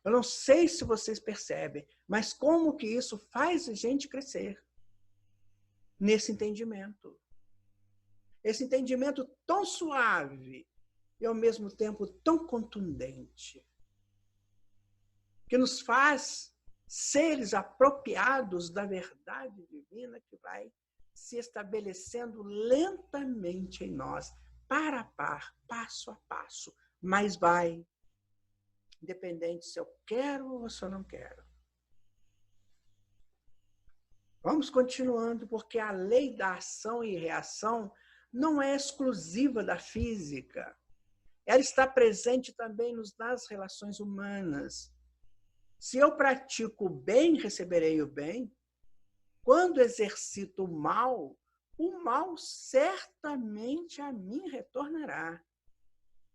Eu não sei se vocês percebem, mas como que isso faz a gente crescer nesse entendimento. Esse entendimento tão suave e, ao mesmo tempo, tão contundente, que nos faz seres apropriados da verdade divina que vai se estabelecendo lentamente em nós, par a par, passo a passo, mas vai, independente se eu quero ou se eu não quero. Vamos continuando, porque a lei da ação e reação não é exclusiva da física. Ela está presente também nas relações humanas. Se eu pratico o bem, receberei o bem. Quando exercito o mal certamente a mim retornará.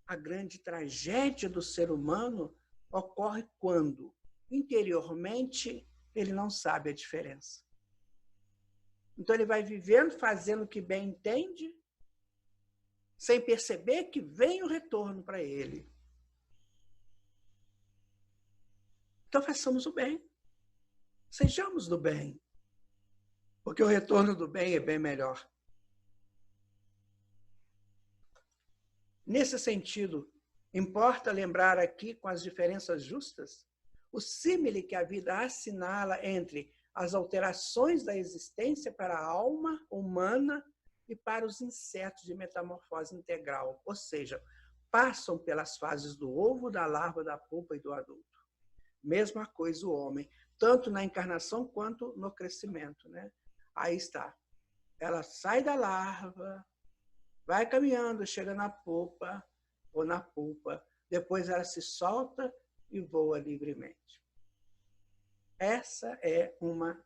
A grande tragédia do ser humano ocorre quando, interiormente, ele não sabe a diferença. Então, ele vai vivendo, fazendo o que bem entende, sem perceber que vem o retorno para ele. Então, façamos o bem. Sejamos do bem. Porque o retorno do bem é bem melhor. Nesse sentido, importa lembrar aqui, com as diferenças justas, o símile que a vida assinala entre as alterações da existência para a alma humana e para os insetos de metamorfose integral, ou seja, passam pelas fases do ovo, da larva, da pupa e do adulto. Mesma coisa o homem, tanto na encarnação quanto no crescimento, né? Aí está. Ela sai da larva, vai caminhando, chega na pupa ou na pulpa, depois ela se solta e voa livremente. Essa é uma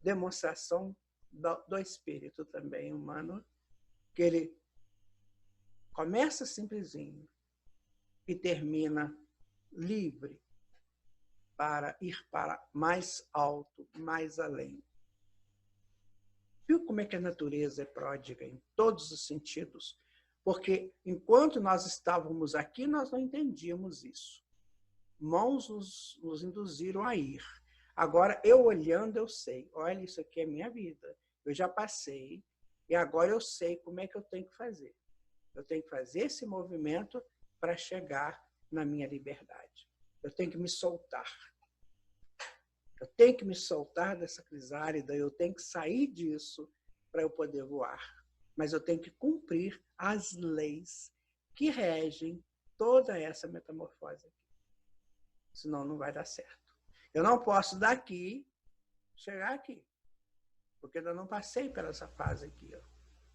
demonstração do espírito também humano, que ele começa simplesinho e termina livre para ir para mais alto, mais além. Viu como é que a natureza é pródiga em todos os sentidos? Porque enquanto nós estávamos aqui, nós não entendíamos isso. Mãos nos induziram a ir. Agora, eu olhando, eu sei. Olha, isso aqui é minha vida. Eu já passei e agora eu sei como é que eu tenho que fazer. Eu tenho que fazer esse movimento para chegar na minha liberdade. Eu tenho que me soltar. Eu tenho que me soltar dessa crisálida, eu tenho que sair disso para eu poder voar. Mas eu tenho que cumprir as leis que regem toda essa metamorfose aqui. Senão não vai dar certo. Eu não posso daqui chegar aqui, porque ainda não passei pela essa fase aqui. Ó.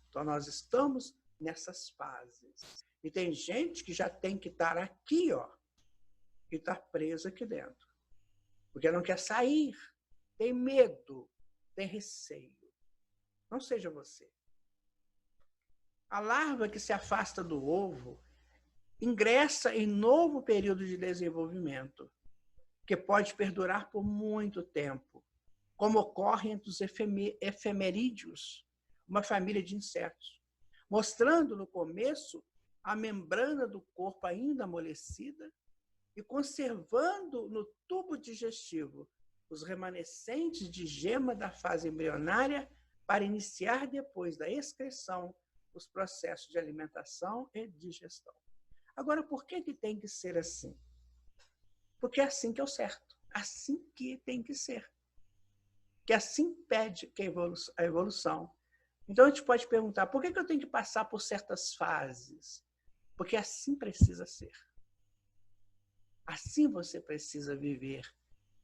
Então, nós estamos nessas fases. E tem gente que já tem que estar aqui, ó, e está preso aqui dentro. Porque não quer sair, tem medo, tem receio. Não seja você. A larva que se afasta do ovo ingressa em novo período de desenvolvimento, que pode perdurar por muito tempo, como ocorre entre os efemerídeos, uma família de insetos, mostrando no começo a membrana do corpo ainda amolecida e conservando no tubo digestivo os remanescentes de gema da fase embrionária para iniciar depois da excreção os processos de alimentação e digestão. Agora, por que tem que ser assim? Porque é assim que é o certo, assim que tem que ser. Que assim pede que a evolução. Então, a gente pode perguntar, por que eu tenho que passar por certas fases? Porque assim precisa ser. Assim você precisa viver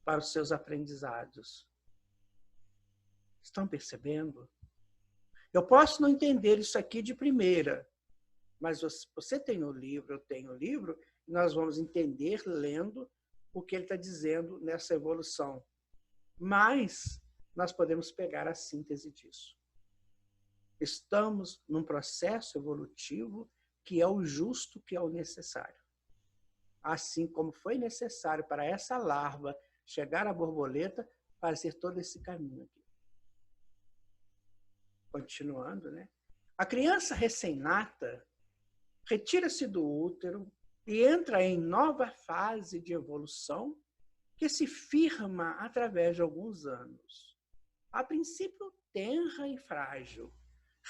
para os seus aprendizados. Estão percebendo? Eu posso não entender isso aqui de primeira, mas você tem o livro, eu tenho o livro, e nós vamos entender lendo o que ele está dizendo nessa evolução. Mas nós podemos pegar a síntese disso. Estamos num processo evolutivo que é o justo, que é o necessário. Assim como foi necessário para essa larva chegar à borboleta, fazer todo esse caminho aqui. Continuando, né? A criança recém-nata retira-se do útero e entra em nova fase de evolução que se firma através de alguns anos. A princípio, tenra e frágil,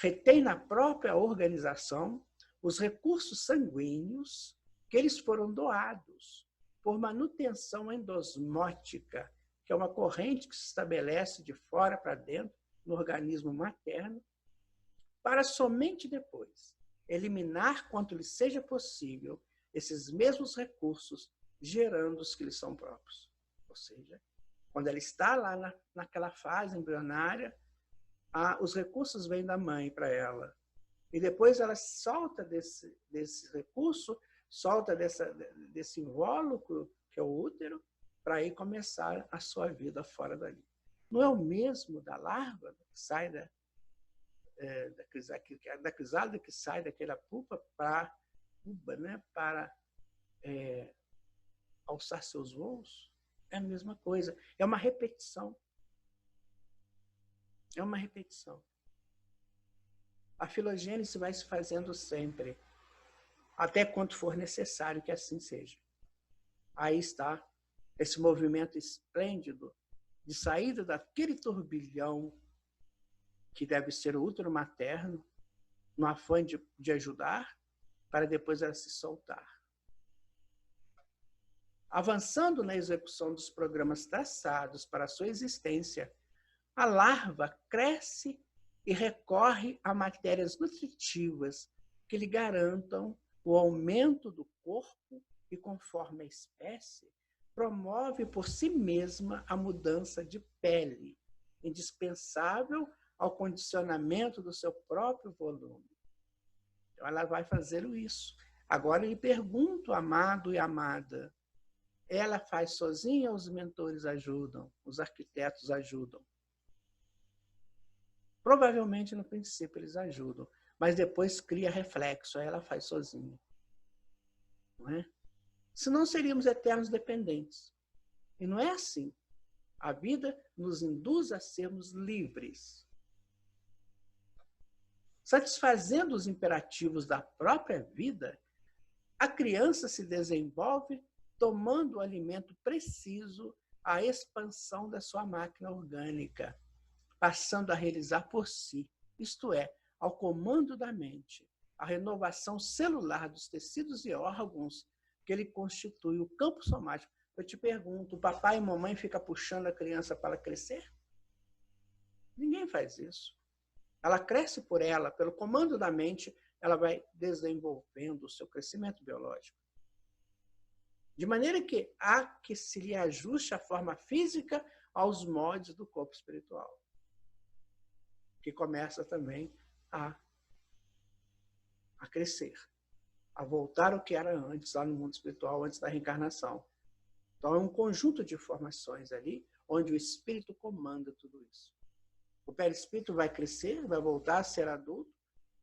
retém na própria organização os recursos sanguíneos que eles foram doados por manutenção endosmótica, que é uma corrente que se estabelece de fora para dentro no organismo materno, para somente depois eliminar quanto lhe seja possível esses mesmos recursos, gerando os que lhe são próprios. Ou seja, quando ela está lá naquela fase embrionária, os recursos vêm da mãe para ela. E depois ela solta desse recurso, solta desse invólucro, que é o útero, para aí começar a sua vida fora dali. Não é o mesmo da larva que sai da crisálida, que sai daquela pupa para alçar seus voos? É a mesma coisa. É uma repetição. É uma repetição. A filogênese vai se fazendo sempre, até quanto for necessário que assim seja. Aí está esse movimento esplêndido de saída daquele turbilhão que deve ser o útero materno, no afã de ajudar, para depois ela se soltar. Avançando na execução dos programas traçados para a sua existência, a larva cresce e recorre a matérias nutritivas que lhe garantam o aumento do corpo e, conforme a espécie, promove por si mesma a mudança de pele, indispensável ao condicionamento do seu próprio volume. Então, ela vai fazer isso. Agora, eu lhe pergunto, amado e amada, ela faz sozinha ou os mentores ajudam? Os arquitetos ajudam? Provavelmente, no princípio, eles ajudam, mas depois cria reflexo, aí ela faz sozinha. Não é? Senão seríamos eternos dependentes. E não é assim. A vida nos induz a sermos livres. Satisfazendo os imperativos da própria vida, a criança se desenvolve tomando o alimento preciso à expansão da sua máquina orgânica, passando a realizar por si, isto é, ao comando da mente, a renovação celular dos tecidos e órgãos que ele constitui o campo somático. Eu te pergunto, o papai e mamãe ficam puxando a criança para crescer? Ninguém faz isso. Ela cresce por ela, pelo comando da mente, ela vai desenvolvendo o seu crescimento biológico. De maneira que há que se lhe ajuste a forma física aos moldes do corpo espiritual, que começa também a crescer, a voltar ao que era antes, lá no mundo espiritual, antes da reencarnação. Então, é um conjunto de informações ali, onde o espírito comanda tudo isso. O perispírito vai crescer, vai voltar a ser adulto,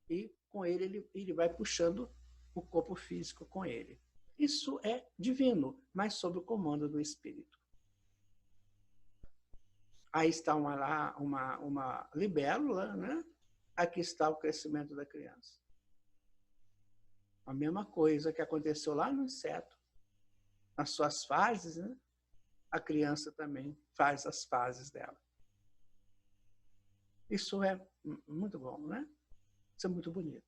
e com ele vai puxando o corpo físico com ele. Isso é divino, mas sob o comando do espírito. Aí está uma libélula, né? Aqui está o crescimento da criança. A mesma coisa que aconteceu lá no inseto. Nas suas fases, né? A criança também faz as fases dela. Isso é muito bom, né? Isso é muito bonito.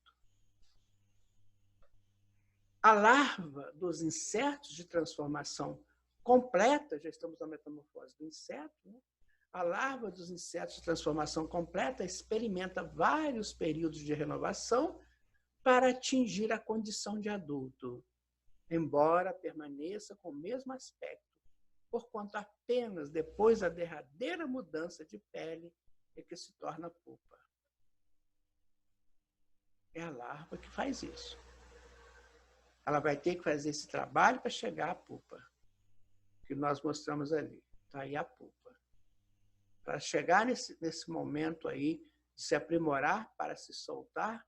A larva dos insetos de transformação completa, já estamos na metamorfose do inseto, né? A larva dos insetos de transformação completa experimenta vários períodos de renovação para atingir a condição de adulto, embora permaneça com o mesmo aspecto, porquanto apenas depois da derradeira mudança de pele é que se torna pupa. É a larva que faz isso. Ela vai ter que fazer esse trabalho para chegar à pupa, que nós mostramos ali. Está aí a pupa. Para chegar nesse momento aí, de se aprimorar para se soltar,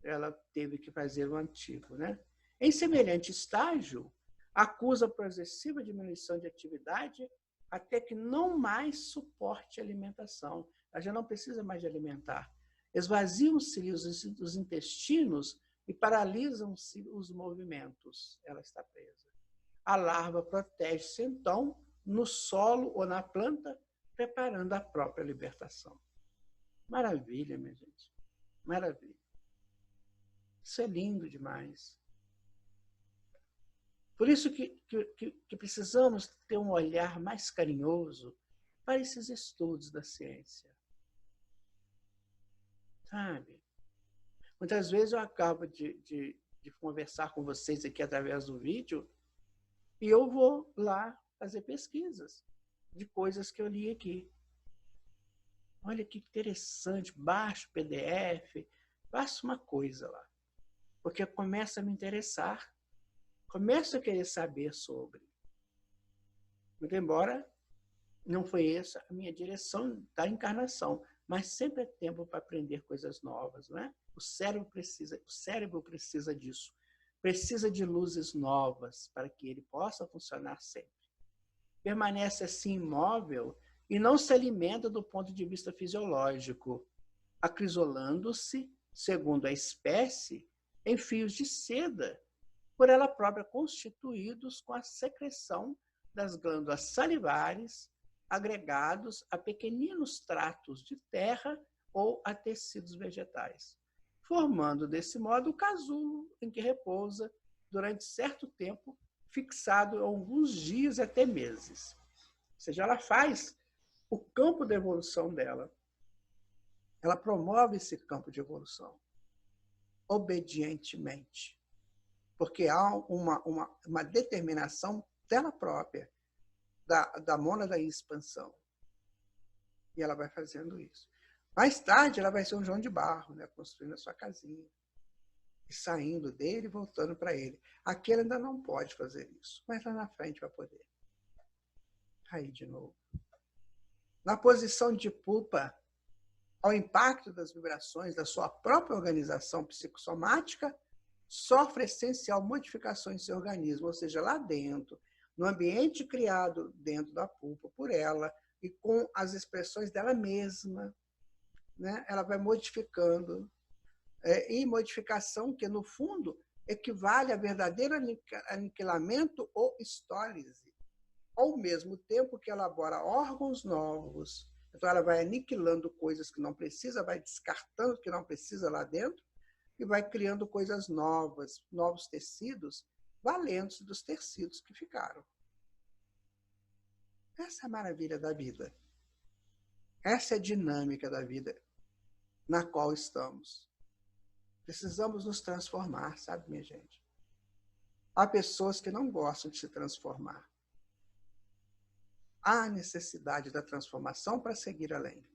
ela teve que fazer o antigo, né? Em semelhante estágio, acusa progressiva diminuição de atividade até que não mais suporte a alimentação. Ela já não precisa mais de alimentar. Esvaziam-se os intestinos e paralisam-se os movimentos. Ela está presa. A larva protege-se, então, no solo ou na planta, preparando a própria libertação. Maravilha, minha gente. Maravilha. Isso é lindo demais. Por isso que precisamos ter um olhar mais carinhoso para esses estudos da ciência. Sabe? Muitas vezes eu acabo de conversar com vocês aqui através do vídeo e eu vou lá fazer pesquisas de coisas que eu li aqui. Olha que interessante, baixo o PDF, faço uma coisa lá. Porque começa a me interessar, começo a querer saber sobre. Muito embora não foi essa a minha direção da encarnação, mas sempre é tempo para aprender coisas novas, não é? O cérebro precisa disso. Precisa de luzes novas para que ele possa funcionar sempre. Permanece assim imóvel e não se alimenta do ponto de vista fisiológico, acrisolando-se, segundo a espécie, em fios de seda, por ela própria constituídos com a secreção das glândulas salivares, agregados a pequeninos tratos de terra ou a tecidos vegetais, formando desse modo o casulo em que repousa durante certo tempo, fixado alguns dias até meses. Ou seja, ela faz o campo de evolução dela. Ela promove esse campo de evolução obedientemente, porque há uma determinação dela própria, da mônada em expansão. E ela vai fazendo isso. Mais tarde, ela vai ser um João de Barro, né, construindo a sua casinha, e saindo dele e voltando para ele. Aqui ela ainda não pode fazer isso, mas lá na frente vai poder. Aí de novo. Na posição de pupa, ao impacto das vibrações da sua própria organização psicossomática, sofre essencial modificações em seu organismo, ou seja, lá dentro, no ambiente criado dentro da pupa por ela e com as expressões dela mesma, né? Ela vai modificando. E modificação que, no fundo, equivale a verdadeiro aniquilamento ou estólise, ao mesmo tempo que elabora órgãos novos. Então, ela vai aniquilando coisas que não precisa, vai descartando o que não precisa lá dentro e vai criando coisas novas, novos tecidos, valendo-se dos tecidos que ficaram. Essa é a maravilha da vida. Essa é a dinâmica da vida na qual estamos. Precisamos nos transformar, sabe, minha gente? Há pessoas que não gostam de se transformar. Há necessidade da transformação para seguir além.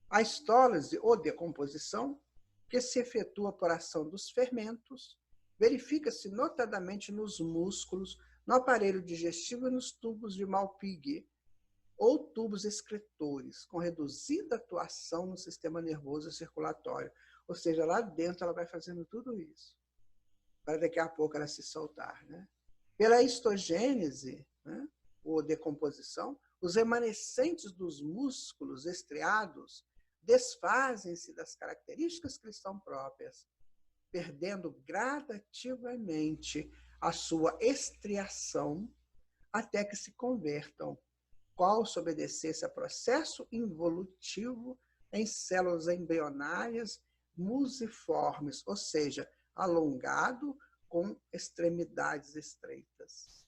A estólise ou decomposição, que se efetua por ação dos fermentos, verifica-se notadamente nos músculos, no aparelho digestivo e nos tubos de Malpighi, ou tubos excretores, com reduzida atuação no sistema nervoso e circulatório. Ou seja, lá dentro ela vai fazendo tudo isso, para daqui a pouco ela se soltar. Né? Pela histogênese, né, ou decomposição, os remanescentes dos músculos estriados desfazem-se das características que lhes são próprias, perdendo gradativamente a sua estriação até que se convertam, qual se obedecesse a processo involutivo em células embrionárias musiformes, ou seja, alongado com extremidades estreitas,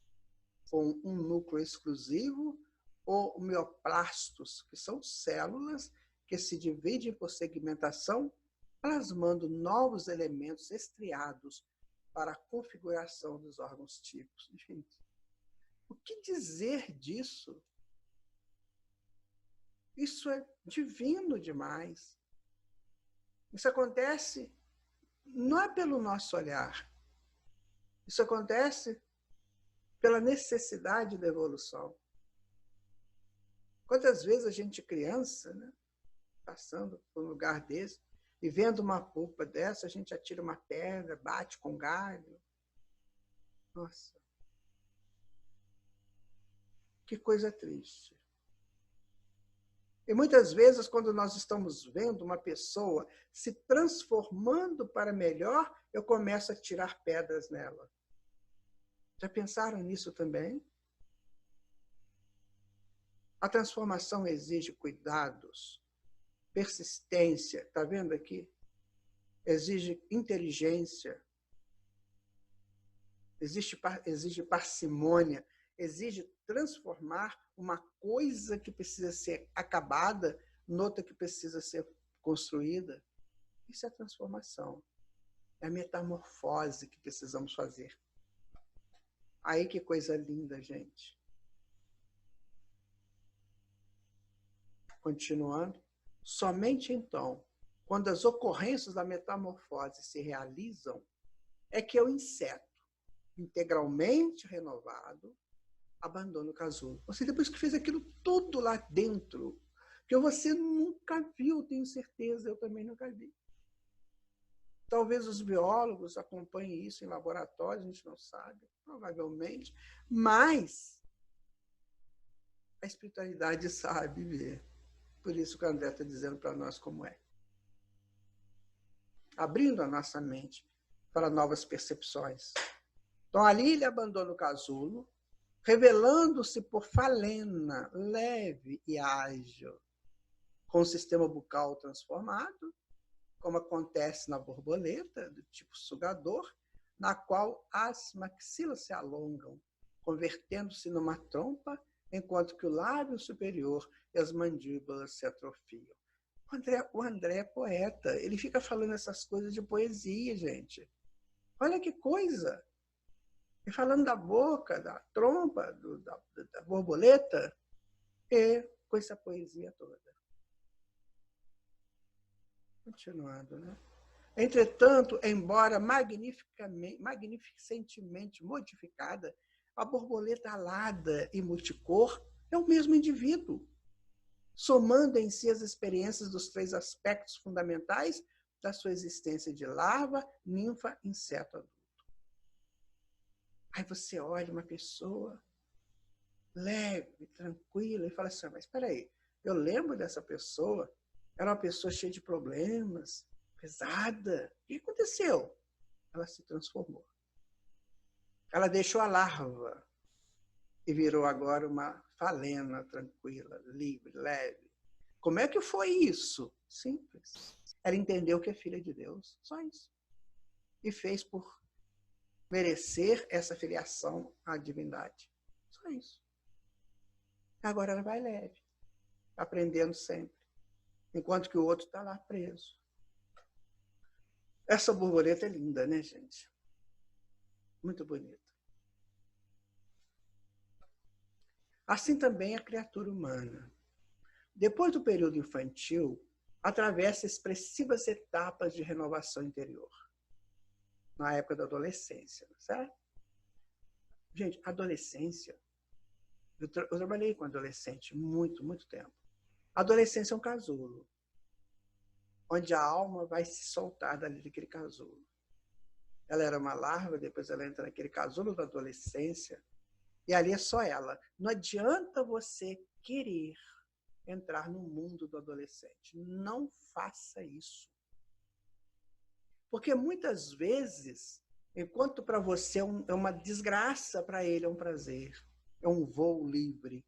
com um núcleo exclusivo, ou mioplastos, que são células que se dividem por segmentação, plasmando novos elementos estriados para a configuração dos órgãos típicos. Gente, o que dizer disso? Isso é divino demais. Isso acontece não é pelo nosso olhar. Isso acontece pela necessidade da evolução. Quantas vezes a gente, criança, né, passando por um lugar desse, e vendo uma polpa dessa, a gente atira uma pedra, bate com galho. Nossa, que coisa triste. E muitas vezes, quando nós estamos vendo uma pessoa se transformando para melhor, eu começo a tirar pedras nela. Já pensaram nisso também? A transformação exige cuidados, persistência, está vendo aqui? Exige inteligência, exige parcimônia, exige transformar uma coisa que precisa ser acabada noutra que precisa ser construída. Isso é transformação. É a metamorfose que precisamos fazer. Aí que coisa linda, gente. Continuando. Somente então, quando as ocorrências da metamorfose se realizam, é que o inseto, integralmente renovado, abandona o casulo. Você, depois que fez aquilo tudo lá dentro, que você nunca viu, tenho certeza, eu também nunca vi. Talvez os biólogos acompanhem isso em laboratório, a gente não sabe, provavelmente, mas a espiritualidade sabe ver. Por isso que o André está dizendo para nós como é. Abrindo a nossa mente para novas percepções. Então, ali ele abandona o casulo, revelando-se por falena, leve e ágil, com o sistema bucal transformado, como acontece na borboleta, do tipo sugador, na qual as maxilas se alongam, convertendo-se numa trompa, enquanto que o lábio superior e as mandíbulas se atrofiam. O André é poeta, ele fica falando essas coisas de poesia, gente. Olha que coisa! E falando da boca, da trompa, da borboleta, e com essa poesia toda. Continuando, né? Entretanto, embora magnificentemente modificada, a borboleta alada e multicor é o mesmo indivíduo, somando em si as experiências dos 3 aspectos fundamentais da sua existência de larva, ninfa, inseto adulto. Aí você olha uma pessoa leve, tranquila, e fala assim, mas espera aí, eu lembro dessa pessoa, era uma pessoa cheia de problemas, pesada. O que aconteceu? Ela se transformou. Ela deixou a larva e virou agora uma falena tranquila, livre, leve. Como é que foi isso? Simples. Ela entendeu que é filha de Deus, só isso. E fez por merecer essa filiação à divindade. Só isso. Agora ela vai leve, aprendendo sempre, enquanto que o outro está lá preso. Essa borboleta é linda, né, gente? Muito bonita. Assim também a criatura humana. Depois do período infantil, atravessa expressivas etapas de renovação interior. Na época da adolescência, certo? Gente, adolescência... Eu trabalhei com adolescente muito tempo. A adolescência é um casulo, onde a alma vai se soltar dali daquele casulo. Ela era uma larva, depois ela entra naquele casulo da adolescência, e ali é só ela. Não adianta você querer entrar no mundo do adolescente. Não faça isso. Porque muitas vezes, enquanto para você é uma desgraça, para ele é um prazer. É um voo livre.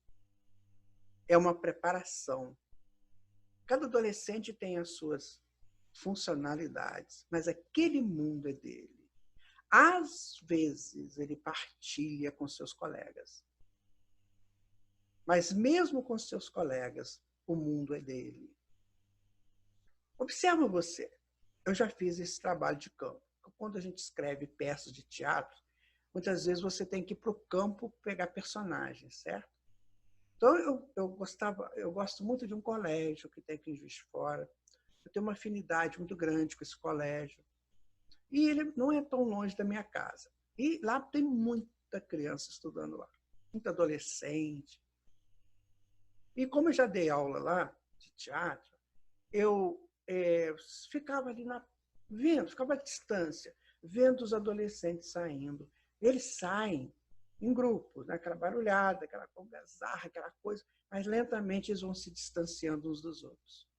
É uma preparação. Cada adolescente tem as suas funcionalidades, mas aquele mundo é dele. Às vezes, ele partilha com seus colegas. Mas mesmo com seus colegas, o mundo é dele. Observa você. Eu já fiz esse trabalho de campo. Quando a gente escreve peças de teatro, muitas vezes você tem que ir para o campo pegar personagens, certo? Então, eu gosto muito de um colégio que tem aqui em Juiz de Fora. Eu tenho uma afinidade muito grande com esse colégio. E ele não é tão longe da minha casa. E lá tem muita criança estudando lá. Muita adolescente. E como eu já dei aula lá, de teatro, eu ficava ali vendo, ficava à distância, vendo os adolescentes saindo. Eles saem em grupo, né? Aquela barulhada, aquela algazarra, aquela coisa, mas lentamente eles vão se distanciando uns dos outros.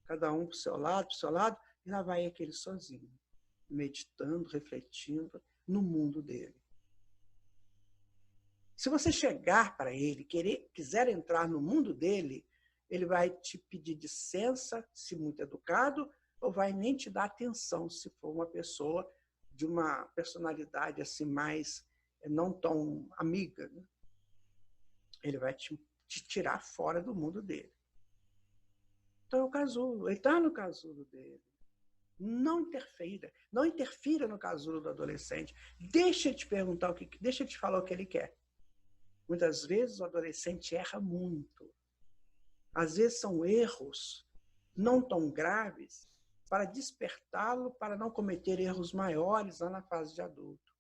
Cada um para o seu lado, e lá vai aquele sozinho, meditando, refletindo no mundo dele. Se você chegar para ele, quiser entrar no mundo dele, ele vai te pedir licença, se muito educado, ou vai nem te dar atenção, se for uma pessoa de uma personalidade assim mais não tão amiga. Né? Ele vai te tirar fora do mundo dele. Então é o casulo, ele está no casulo dele. Não interfira no casulo do adolescente. Deixa ele te perguntar deixa ele te falar o que ele quer. Muitas vezes o adolescente erra muito. Às vezes são erros não tão graves para despertá-lo para não cometer erros maiores lá na fase de adulto.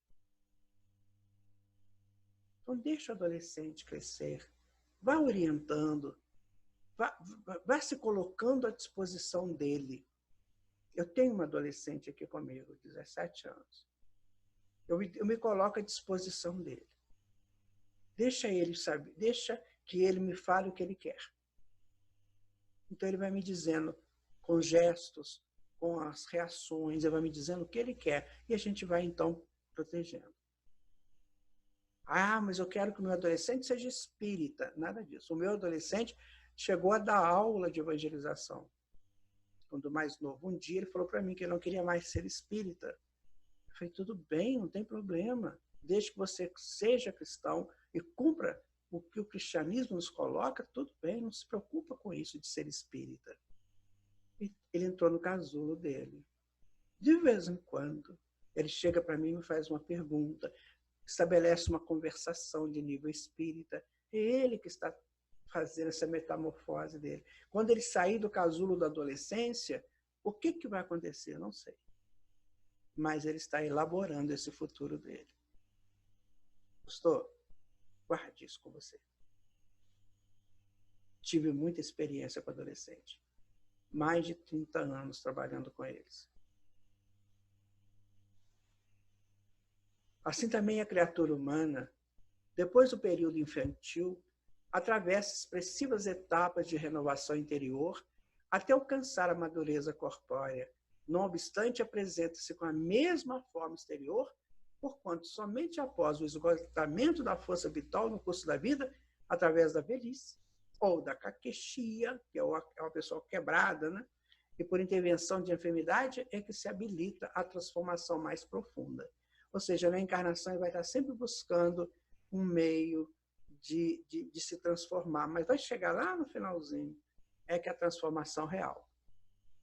Então deixa o adolescente crescer, vá orientando, vá se colocando à disposição dele. Eu tenho uma adolescente aqui comigo, 17 anos. Eu me coloco à disposição dele. Deixa ele saber, deixa que ele me fale o que ele quer. Então ele vai me dizendo com gestos, com as reações, ele vai me dizendo o que ele quer e a gente vai então protegendo. Ah, mas eu quero que o meu adolescente seja espírita. Nada disso. O meu adolescente chegou a dar aula de evangelização. Quando mais novo, um dia ele falou para mim que ele não queria mais ser espírita. Eu falei, tudo bem, não tem problema. Desde que você seja cristão e cumpra o que o cristianismo nos coloca, tudo bem, não se preocupa com isso de ser espírita. E ele entrou no casulo dele. De vez em quando, ele chega para mim e me faz uma pergunta, estabelece uma conversação de nível espírita. É ele que está fazendo essa metamorfose dele. Quando ele sair do casulo da adolescência, o que vai acontecer? Não sei. Mas ele está elaborando esse futuro dele. Pastor, guarde isso com você. Tive muita experiência com adolescente. Mais de 30 anos trabalhando com eles. Assim também a criatura humana, depois do período infantil, atravessa expressivas etapas de renovação interior até alcançar a madureza corpórea. Não obstante, apresenta-se com a mesma forma exterior, porquanto somente após o esgotamento da força vital no curso da vida, através da velhice, ou da caquexia, que é uma pessoa quebrada, né? E por intervenção de enfermidade, é que se habilita a transformação mais profunda. Ou seja, na encarnação ele vai estar sempre buscando um meio de se transformar, mas vai chegar lá no finalzinho, é que a transformação real.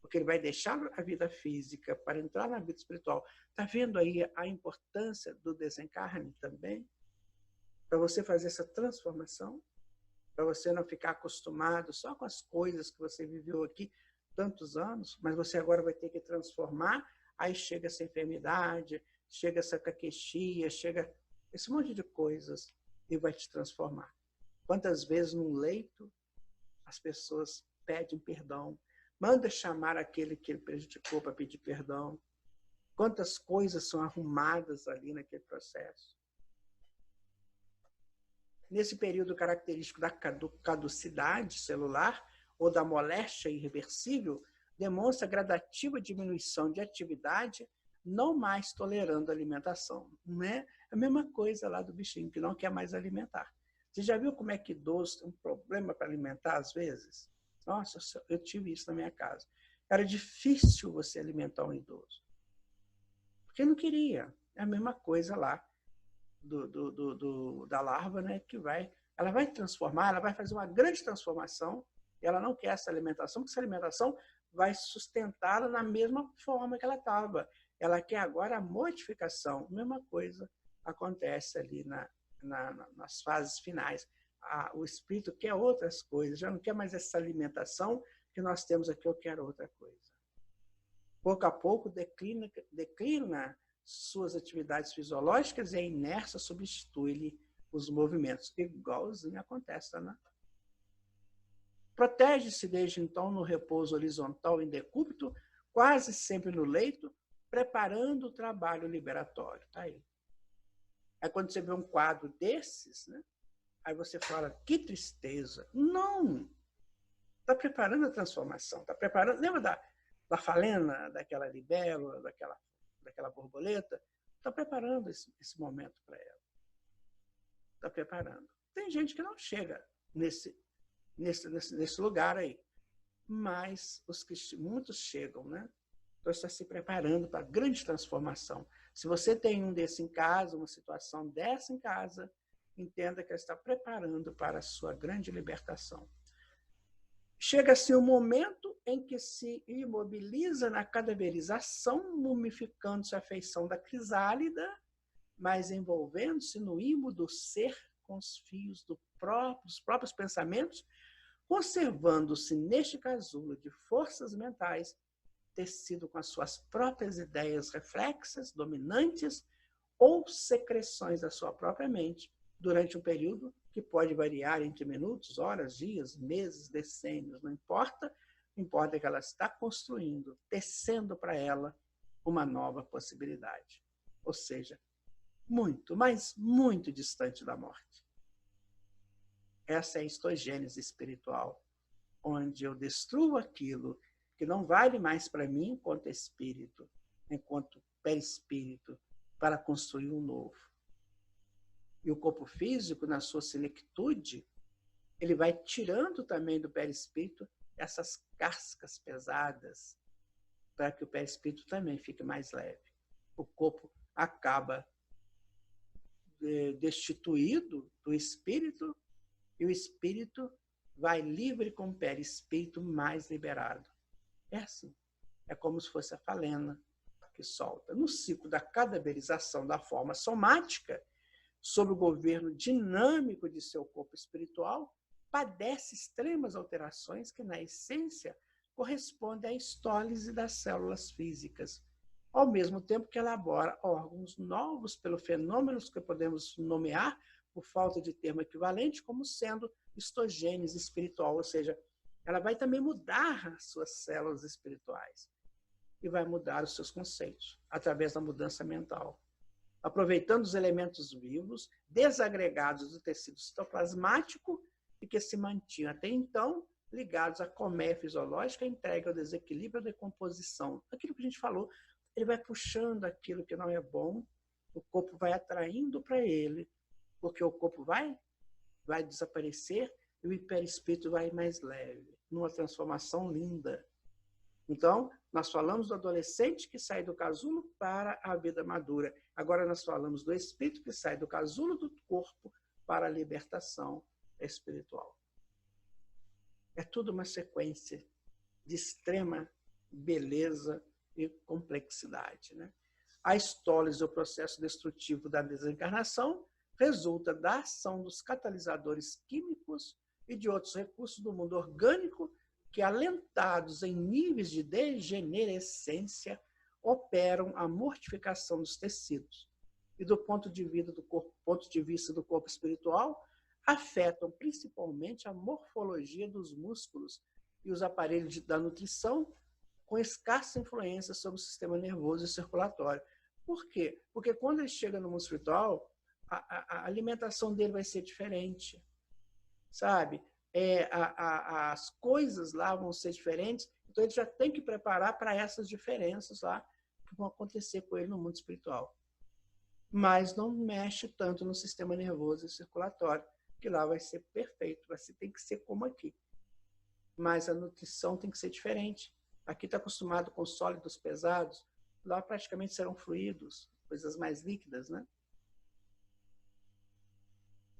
Porque ele vai deixar a vida física para entrar na vida espiritual. Está vendo aí a importância do desencarne também? Para você fazer essa transformação? Para você não ficar acostumado só com as coisas que você viveu aqui tantos anos, mas você agora vai ter que transformar, aí chega essa enfermidade, chega essa caquexia, chega esse monte de coisas e vai te transformar. Quantas vezes num leito as pessoas pedem perdão, manda chamar aquele que ele prejudicou para pedir perdão. Quantas coisas são arrumadas ali naquele processo. Nesse período característico da caducidade celular ou da moléstia irreversível, demonstra gradativa diminuição de atividade, não mais tolerando a alimentação. Não é a mesma coisa lá do bichinho, que não quer mais alimentar. Você já viu como é que idoso tem um problema para alimentar às vezes? Nossa, eu tive isso na minha casa. Era difícil você alimentar um idoso. Porque não queria. É a mesma coisa lá da larva, né? Que ela vai transformar, ela vai fazer uma grande transformação, e ela não quer essa alimentação, porque essa alimentação vai sustentá-la na mesma forma que ela estava. Ela quer agora a modificação. A mesma coisa acontece ali nas fases finais. O espírito quer outras coisas, já não quer mais essa alimentação que nós temos aqui, eu quero outra coisa. Pouco a pouco declina suas atividades fisiológicas e a inércia substitui-lhe os movimentos. Igualzinho acontece, né? Protege-se desde então no repouso horizontal em decúbito, quase sempre no leito, preparando o trabalho liberatório. Tá aí. Aí quando você vê um quadro desses, né, aí você fala, que tristeza. Não! Está preparando a transformação, está preparando. Lembra da falena, daquela libélula, daquela borboleta? Está preparando esse momento para ela. Está preparando. Tem gente que não chega nesse lugar aí, mas muitos chegam, né? Então está se preparando para a grande transformação. Se você tem um desse em casa, uma situação dessa em casa, entenda que ela está preparando para a sua grande libertação. Chega-se um momento em que se imobiliza na cadaverização, mumificando-se a feição da crisálida, mas envolvendo-se no imo do ser com os fios dos próprios pensamentos, conservando-se neste casulo de forças mentais, tecido com as suas próprias ideias reflexas, dominantes, ou secreções da sua própria mente, durante um período que pode variar entre minutos, horas, dias, meses, decênios, não importa, importa que ela está construindo, tecendo para ela uma nova possibilidade. Ou seja, muito, mas muito distante da morte. Essa é a histogênese espiritual, onde eu destruo aquilo que não vale mais para mim enquanto espírito, enquanto perispírito, para construir um novo. E o corpo físico, na sua selectude, ele vai tirando também do perispírito essas cascas pesadas, para que o perispírito também fique mais leve. O corpo acaba destituído do espírito, e o espírito vai livre com o perispírito mais liberado. É assim. É como se fosse a falena que solta. No ciclo da cadaverização da forma somática, sob o governo dinâmico de seu corpo espiritual, padece extremas alterações que, na essência, correspondem à estólise das células físicas, ao mesmo tempo que elabora órgãos novos pelos fenômenos que podemos nomear, por falta de termo equivalente, como sendo histogênese espiritual, ou seja, ela vai também mudar as suas células espirituais e vai mudar os seus conceitos através da mudança mental. Aproveitando os elementos vivos, desagregados do tecido citoplasmático e que se mantinham até então ligados à colmeia fisiológica entregue ao desequilíbrio da decomposição. Aquilo que a gente falou, ele vai puxando aquilo que não é bom, o corpo vai atraindo para ele, porque o corpo vai desaparecer e o perispírito vai mais leve, numa transformação linda. Então, nós falamos do adolescente que sai do casulo para a vida madura. Agora nós falamos do espírito que sai do casulo do corpo para a libertação espiritual. É tudo uma sequência de extrema beleza e complexidade, né? A estólise, o processo destrutivo da desencarnação, resulta da ação dos catalisadores químicos e de outros recursos do mundo orgânico que, alentados em níveis de degenerescência, operam a mortificação dos tecidos e, do ponto de vista do corpo espiritual, afetam principalmente a morfologia dos músculos e os aparelhos da nutrição, com escassa influência sobre o sistema nervoso e circulatório. Por quê? Porque quando ele chega no mundo espiritual, a alimentação dele vai ser diferente, sabe? As coisas lá vão ser diferentes, então ele já tem que preparar para essas diferenças lá que vão acontecer com ele no mundo espiritual. Mas não mexe tanto no sistema nervoso e circulatório, que lá vai ser perfeito, tem que ser como aqui. Mas a nutrição tem que ser diferente. Aqui está acostumado com sólidos pesados, lá praticamente serão fluidos, coisas mais líquidas, né?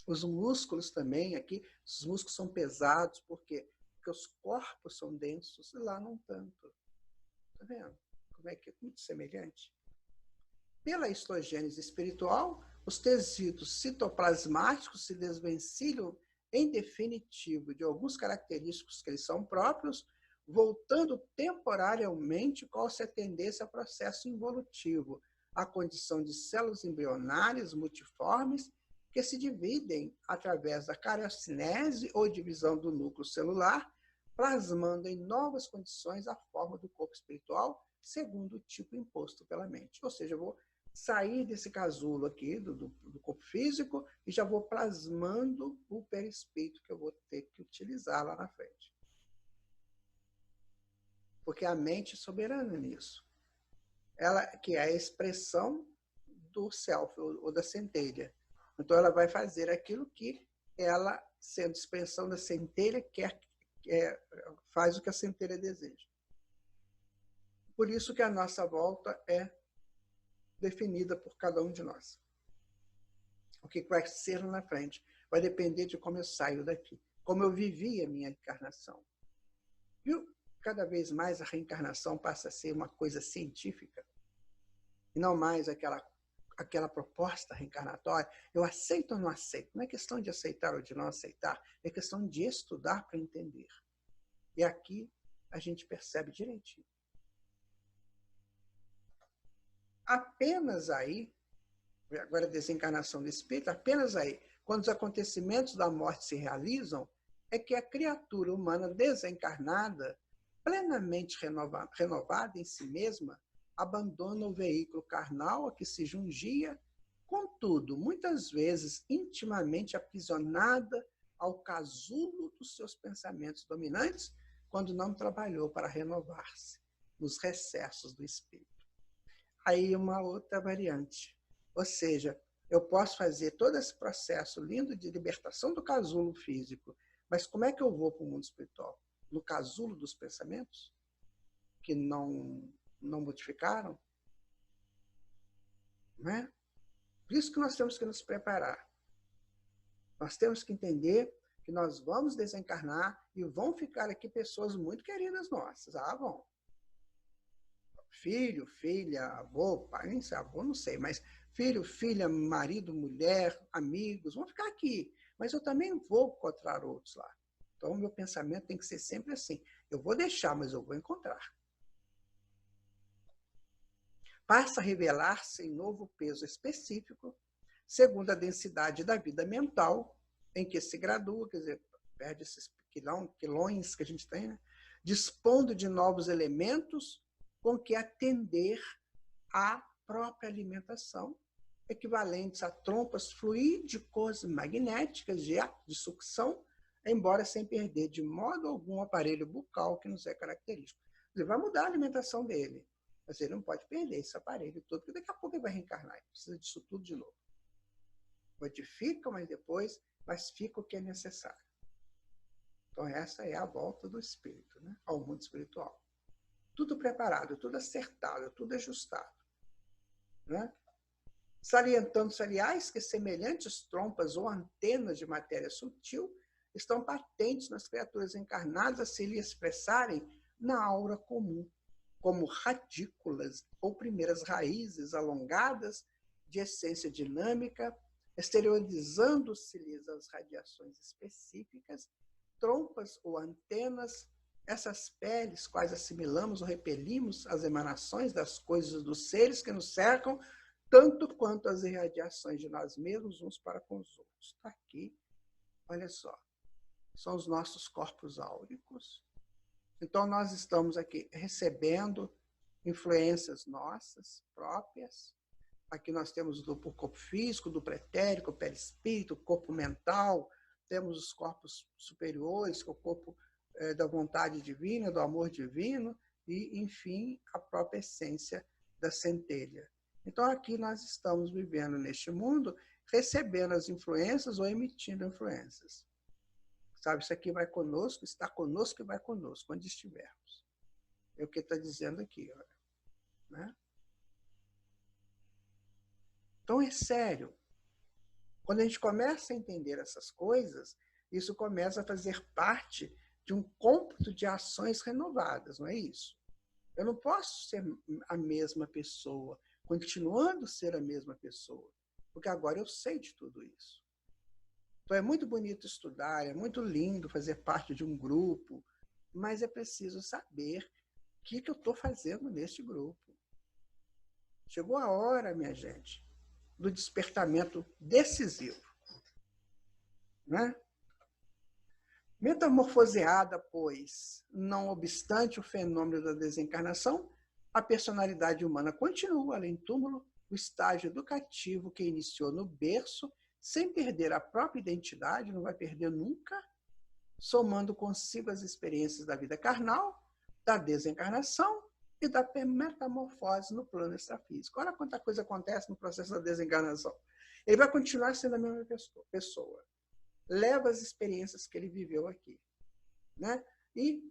Os músculos também aqui, os músculos são pesados, por quê? Porque os corpos são densos e lá não tanto. Tá vendo? Como é que é muito semelhante? Pela histogênese espiritual, os tecidos citoplasmáticos se desvencilham em definitivo de alguns característicos que eles são próprios, voltando temporariamente qual-se a tendência ao processo involutivo, a condição de células embrionárias multiformes que se dividem através da cariocinese ou divisão do núcleo celular, plasmando em novas condições a forma do corpo espiritual, segundo o tipo imposto pela mente. Ou seja, eu vou sair desse casulo aqui, do corpo físico, e já vou plasmando o perispírito que eu vou ter que utilizar lá na frente. Porque a mente é soberana nisso. Ela que é a expressão do self, ou da centelha. Então, ela vai fazer aquilo que ela, sendo expressão da centelha, faz o que a centelha deseja. Por isso que a nossa volta é definida por cada um de nós. O que vai ser lá na frente vai depender de como eu saio daqui, como eu vivi a minha encarnação. Viu? Cada vez mais a reencarnação passa a ser uma coisa científica, e não mais aquela proposta reencarnatória. Eu aceito ou não aceito? Não é questão de aceitar ou de não aceitar, é questão de estudar para entender. E aqui a gente percebe direitinho. Apenas aí, agora a desencarnação do espírito, apenas aí, quando os acontecimentos da morte se realizam, é que a criatura humana desencarnada, plenamente renovada em si mesma, abandona o veículo carnal a que se jungia, contudo, muitas vezes intimamente aprisionada ao casulo dos seus pensamentos dominantes, quando não trabalhou para renovar-se nos recessos do espírito. Aí uma outra variante. Ou seja, eu posso fazer todo esse processo lindo de libertação do casulo físico, mas como é que eu vou para o mundo espiritual? No casulo dos pensamentos? Que não modificaram? Não é? Por isso que nós temos que nos preparar. Nós temos que entender que nós vamos desencarnar e vão ficar aqui pessoas muito queridas nossas. Vão. Filho, filha, avô, pai, nem sei, avô, não sei, mas filho, filha, marido, mulher, amigos, vão ficar aqui. Mas eu também vou encontrar outros lá. Então, o meu pensamento tem que ser sempre assim. Eu vou deixar, mas eu vou encontrar. Passa a revelar-se em novo peso específico, segundo a densidade da vida mental, em que se gradua, quer dizer, perde esses quilões que a gente tem, né? Dispondo de novos elementos com que atender à própria alimentação, equivalentes a trompas fluídicos magnéticas de sucção, embora sem perder de modo algum o aparelho bucal que nos é característico. Ele vai mudar a alimentação dele, mas ele não pode perder esse aparelho todo, porque daqui a pouco ele vai reencarnar, ele precisa disso tudo de novo. Modifica, mas fica o que é necessário. Então, essa é a volta do espírito, né, ao mundo espiritual. Tudo preparado, tudo acertado, tudo ajustado. Né? Salientando-se, aliás, que semelhantes trompas ou antenas de matéria sutil estão patentes nas criaturas encarnadas a se lhe expressarem na aura comum, como radículas ou primeiras raízes alongadas de essência dinâmica, exteriorizando-se-lhes as radiações específicas, trompas ou antenas, essas peles, quais assimilamos ou repelimos as emanações das coisas dos seres que nos cercam, tanto quanto as irradiações de nós mesmos uns para com os outros. Está aqui, olha só, são os nossos corpos áuricos. Então, nós estamos aqui recebendo influências nossas, próprias. Aqui nós temos o duplo corpo físico, duplo etérico, perispírito, corpo mental, temos os corpos superiores, que é o corpo da vontade divina, do amor divino, e, enfim, a própria essência da centelha. Então, aqui nós estamos vivendo neste mundo, recebendo as influências ou emitindo influências. Sabe, isso aqui vai conosco, está conosco e vai conosco, onde estivermos. É o que está dizendo aqui. Olha, né? Então, é sério. Quando a gente começa a entender essas coisas, isso começa a fazer parte de um cômputo de ações renovadas, não é isso? Eu não posso ser a mesma pessoa, continuando a ser a mesma pessoa, porque agora eu sei de tudo isso. Então é muito bonito estudar, é muito lindo fazer parte de um grupo, mas é preciso saber o que eu estou fazendo neste grupo. Chegou a hora, minha gente, do despertamento decisivo. Né? Metamorfoseada, pois, não obstante o fenômeno da desencarnação, a personalidade humana continua além do túmulo, o estágio educativo que iniciou no berço, sem perder a própria identidade, não vai perder nunca, somando consigo as experiências da vida carnal, da desencarnação e da metamorfose no plano extrafísico. Olha quanta coisa acontece no processo da desencarnação. Ele vai continuar sendo a mesma pessoa. Leva as experiências que ele viveu aqui, né? E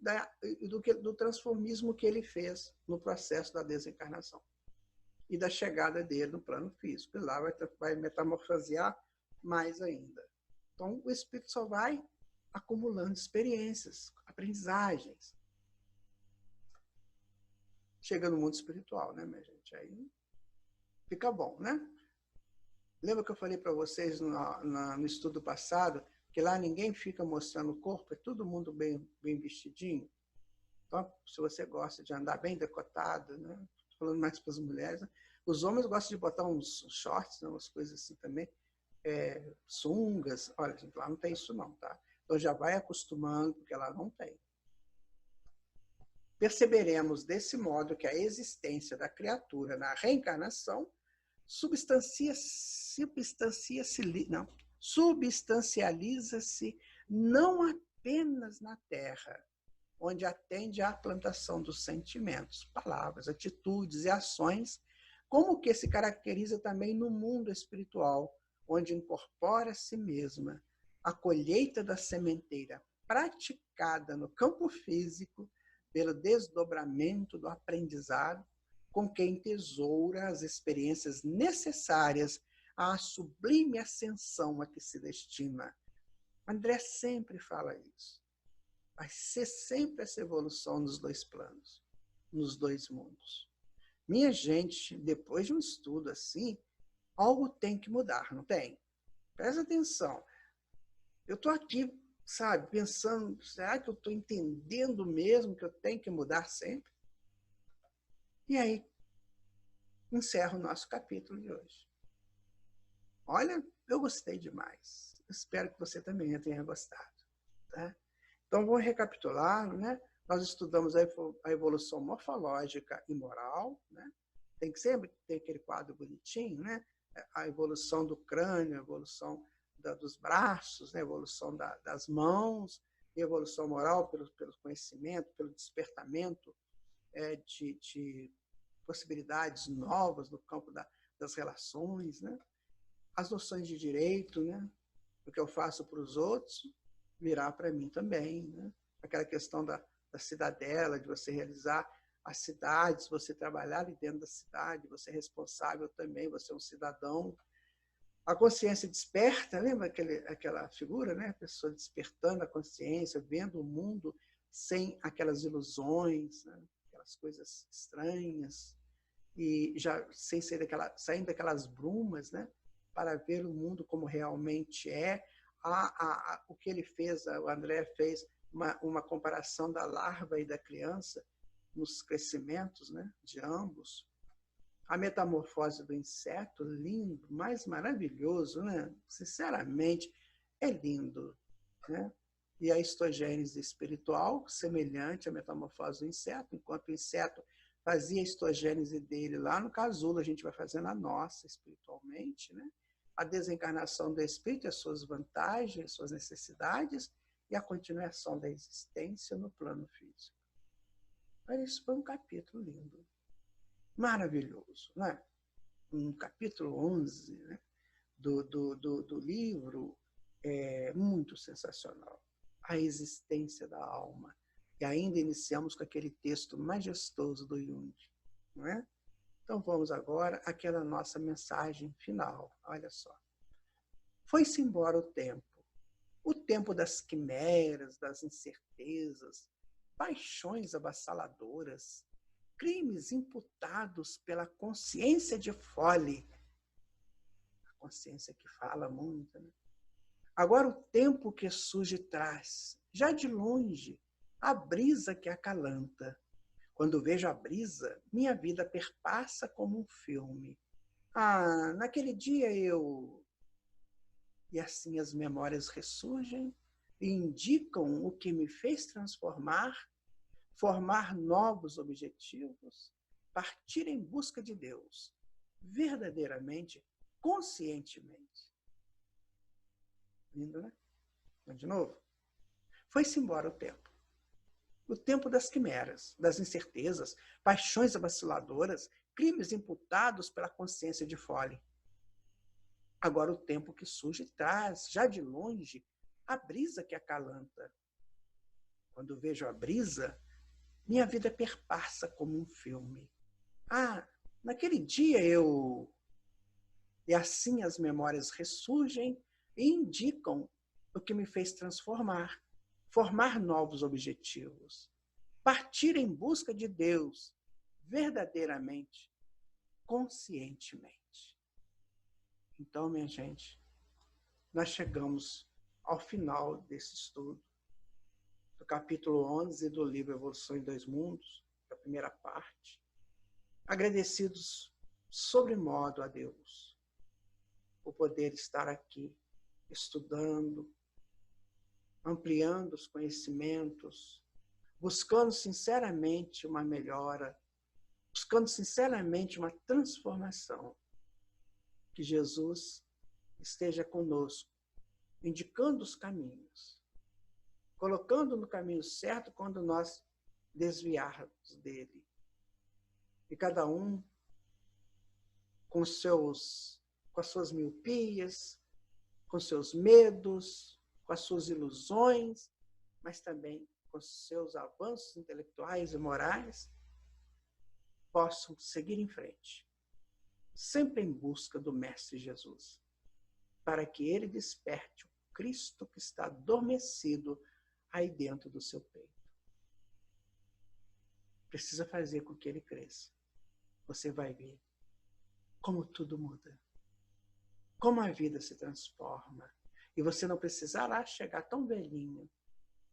do transformismo que ele fez no processo da desencarnação e da chegada dele no plano físico. E lá vai metamorfosear mais ainda. Então, o espírito só vai acumulando experiências, aprendizagens. Chega no mundo espiritual, né, minha gente? Aí fica bom, né? Lembra que eu falei para vocês no estudo passado que lá ninguém fica mostrando o corpo, é todo mundo bem vestidinho? Então, se você gosta de andar bem decotado, né? Tô falando mais para as mulheres, né? Os homens gostam de botar uns shorts, né? Umas coisas assim também, sungas. Olha, gente, lá não tem isso não, tá? Então já vai acostumando, porque lá não tem. Perceberemos desse modo que a existência da criatura na reencarnação substancializa-se não apenas na Terra, onde atende à plantação dos sentimentos, palavras, atitudes e ações, como que se caracteriza também no mundo espiritual, onde incorpora a si mesma a colheita da sementeira praticada no campo físico pelo desdobramento do aprendizado, com quem tesoura as experiências necessárias à sublime ascensão a que se destina. André sempre fala isso. Vai ser sempre essa evolução nos dois planos, nos dois mundos. Minha gente, depois de um estudo assim, algo tem que mudar, não tem? Presta atenção. Eu estou aqui, sabe, pensando, será que eu estou entendendo mesmo que eu tenho que mudar sempre? E aí, encerro o nosso capítulo de hoje. Olha, eu gostei demais. Espero que você também tenha gostado. Tá? Então, vou recapitular, né? Nós estudamos a evolução morfológica e moral, né? Tem que sempre ter aquele quadro bonitinho, né? A evolução do crânio, a evolução dos braços, né? A evolução das mãos, e a evolução moral pelo conhecimento, pelo despertamento de possibilidades novas no campo das relações, né? As noções de direito, né? O que eu faço para os outros virá para mim também, né? Aquela questão da cidadela, de você realizar as cidades, você trabalhar ali dentro da cidade, você é responsável também, você é um cidadão. A consciência desperta, lembra aquela figura, né? A pessoa despertando a consciência, vendo o mundo sem aquelas ilusões, né? Aquelas coisas estranhas, e já sem saindo daquelas brumas, né? Para ver o mundo como realmente é. O que ele fez, o André fez uma comparação da larva e da criança nos crescimentos, né, de ambos. A metamorfose do inseto, lindo, mais maravilhoso, né? Sinceramente, é lindo, né? E a histogênese espiritual, semelhante à metamorfose do inseto, enquanto o inseto fazia a histogênese dele lá no casulo, a gente vai fazendo a nossa espiritualmente, né? A desencarnação do espírito, as suas vantagens, as suas necessidades e a continuação da existência no plano físico. Mas isso foi um capítulo lindo, maravilhoso, né? Um capítulo 11, né? do livro muito sensacional. A existência da alma. E ainda iniciamos com aquele texto majestoso do Jung, não é? Então vamos agora àquela nossa mensagem final. Olha só. Foi-se embora o tempo das quimeras, das incertezas, paixões avassaladoras, crimes imputados pela consciência de Fole. A consciência que fala muito, né? Agora o tempo que surge traz, já de longe, a brisa que acalanta. Quando vejo a brisa, minha vida perpassa como um filme. Ah, naquele dia eu... E assim as memórias ressurgem e indicam o que me fez transformar, formar novos objetivos, partir em busca de Deus. verdadeiramente, conscientemente. Lindo, né? Vamos de novo? Foi-se embora o tempo. O tempo das quimeras, das incertezas, paixões vaciladoras, crimes imputados pela consciência de fole. Agora o tempo que surge e traz, já de longe, a brisa que acalanta. Quando vejo a brisa, minha vida perpassa como um filme. Ah, naquele dia eu... E assim as memórias ressurgem e indicam o que me fez transformar, formar novos objetivos, partir em busca de Deus, verdadeiramente, conscientemente. Então, minha gente, nós chegamos ao final desse estudo, do capítulo 11 do livro Evolução em Dois Mundos, da primeira parte, agradecidos sobremodo a Deus por poder estar aqui estudando, ampliando os conhecimentos, buscando sinceramente uma melhora, buscando sinceramente uma transformação. Que Jesus esteja conosco, indicando os caminhos, colocando no caminho certo quando nós desviarmos dele. E cada um com as suas miopias, com seus medos, com as suas ilusões, mas também com os seus avanços intelectuais e morais, possam seguir em frente, sempre em busca do Mestre Jesus, para que ele desperte o Cristo que está adormecido aí dentro do seu peito. Precisa fazer com que ele cresça. Você vai ver como tudo muda, como a vida se transforma. E você não precisará chegar tão velhinho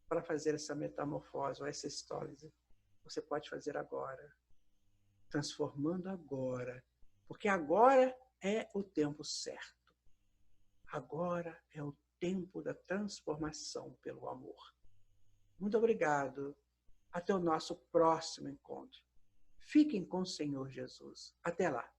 para fazer essa metamorfose ou essa histólise. Você pode fazer agora, transformando agora, porque agora é o tempo certo. Agora é o tempo da transformação pelo amor. Muito obrigado. Até o nosso próximo encontro. Fiquem com o Senhor Jesus. Até lá.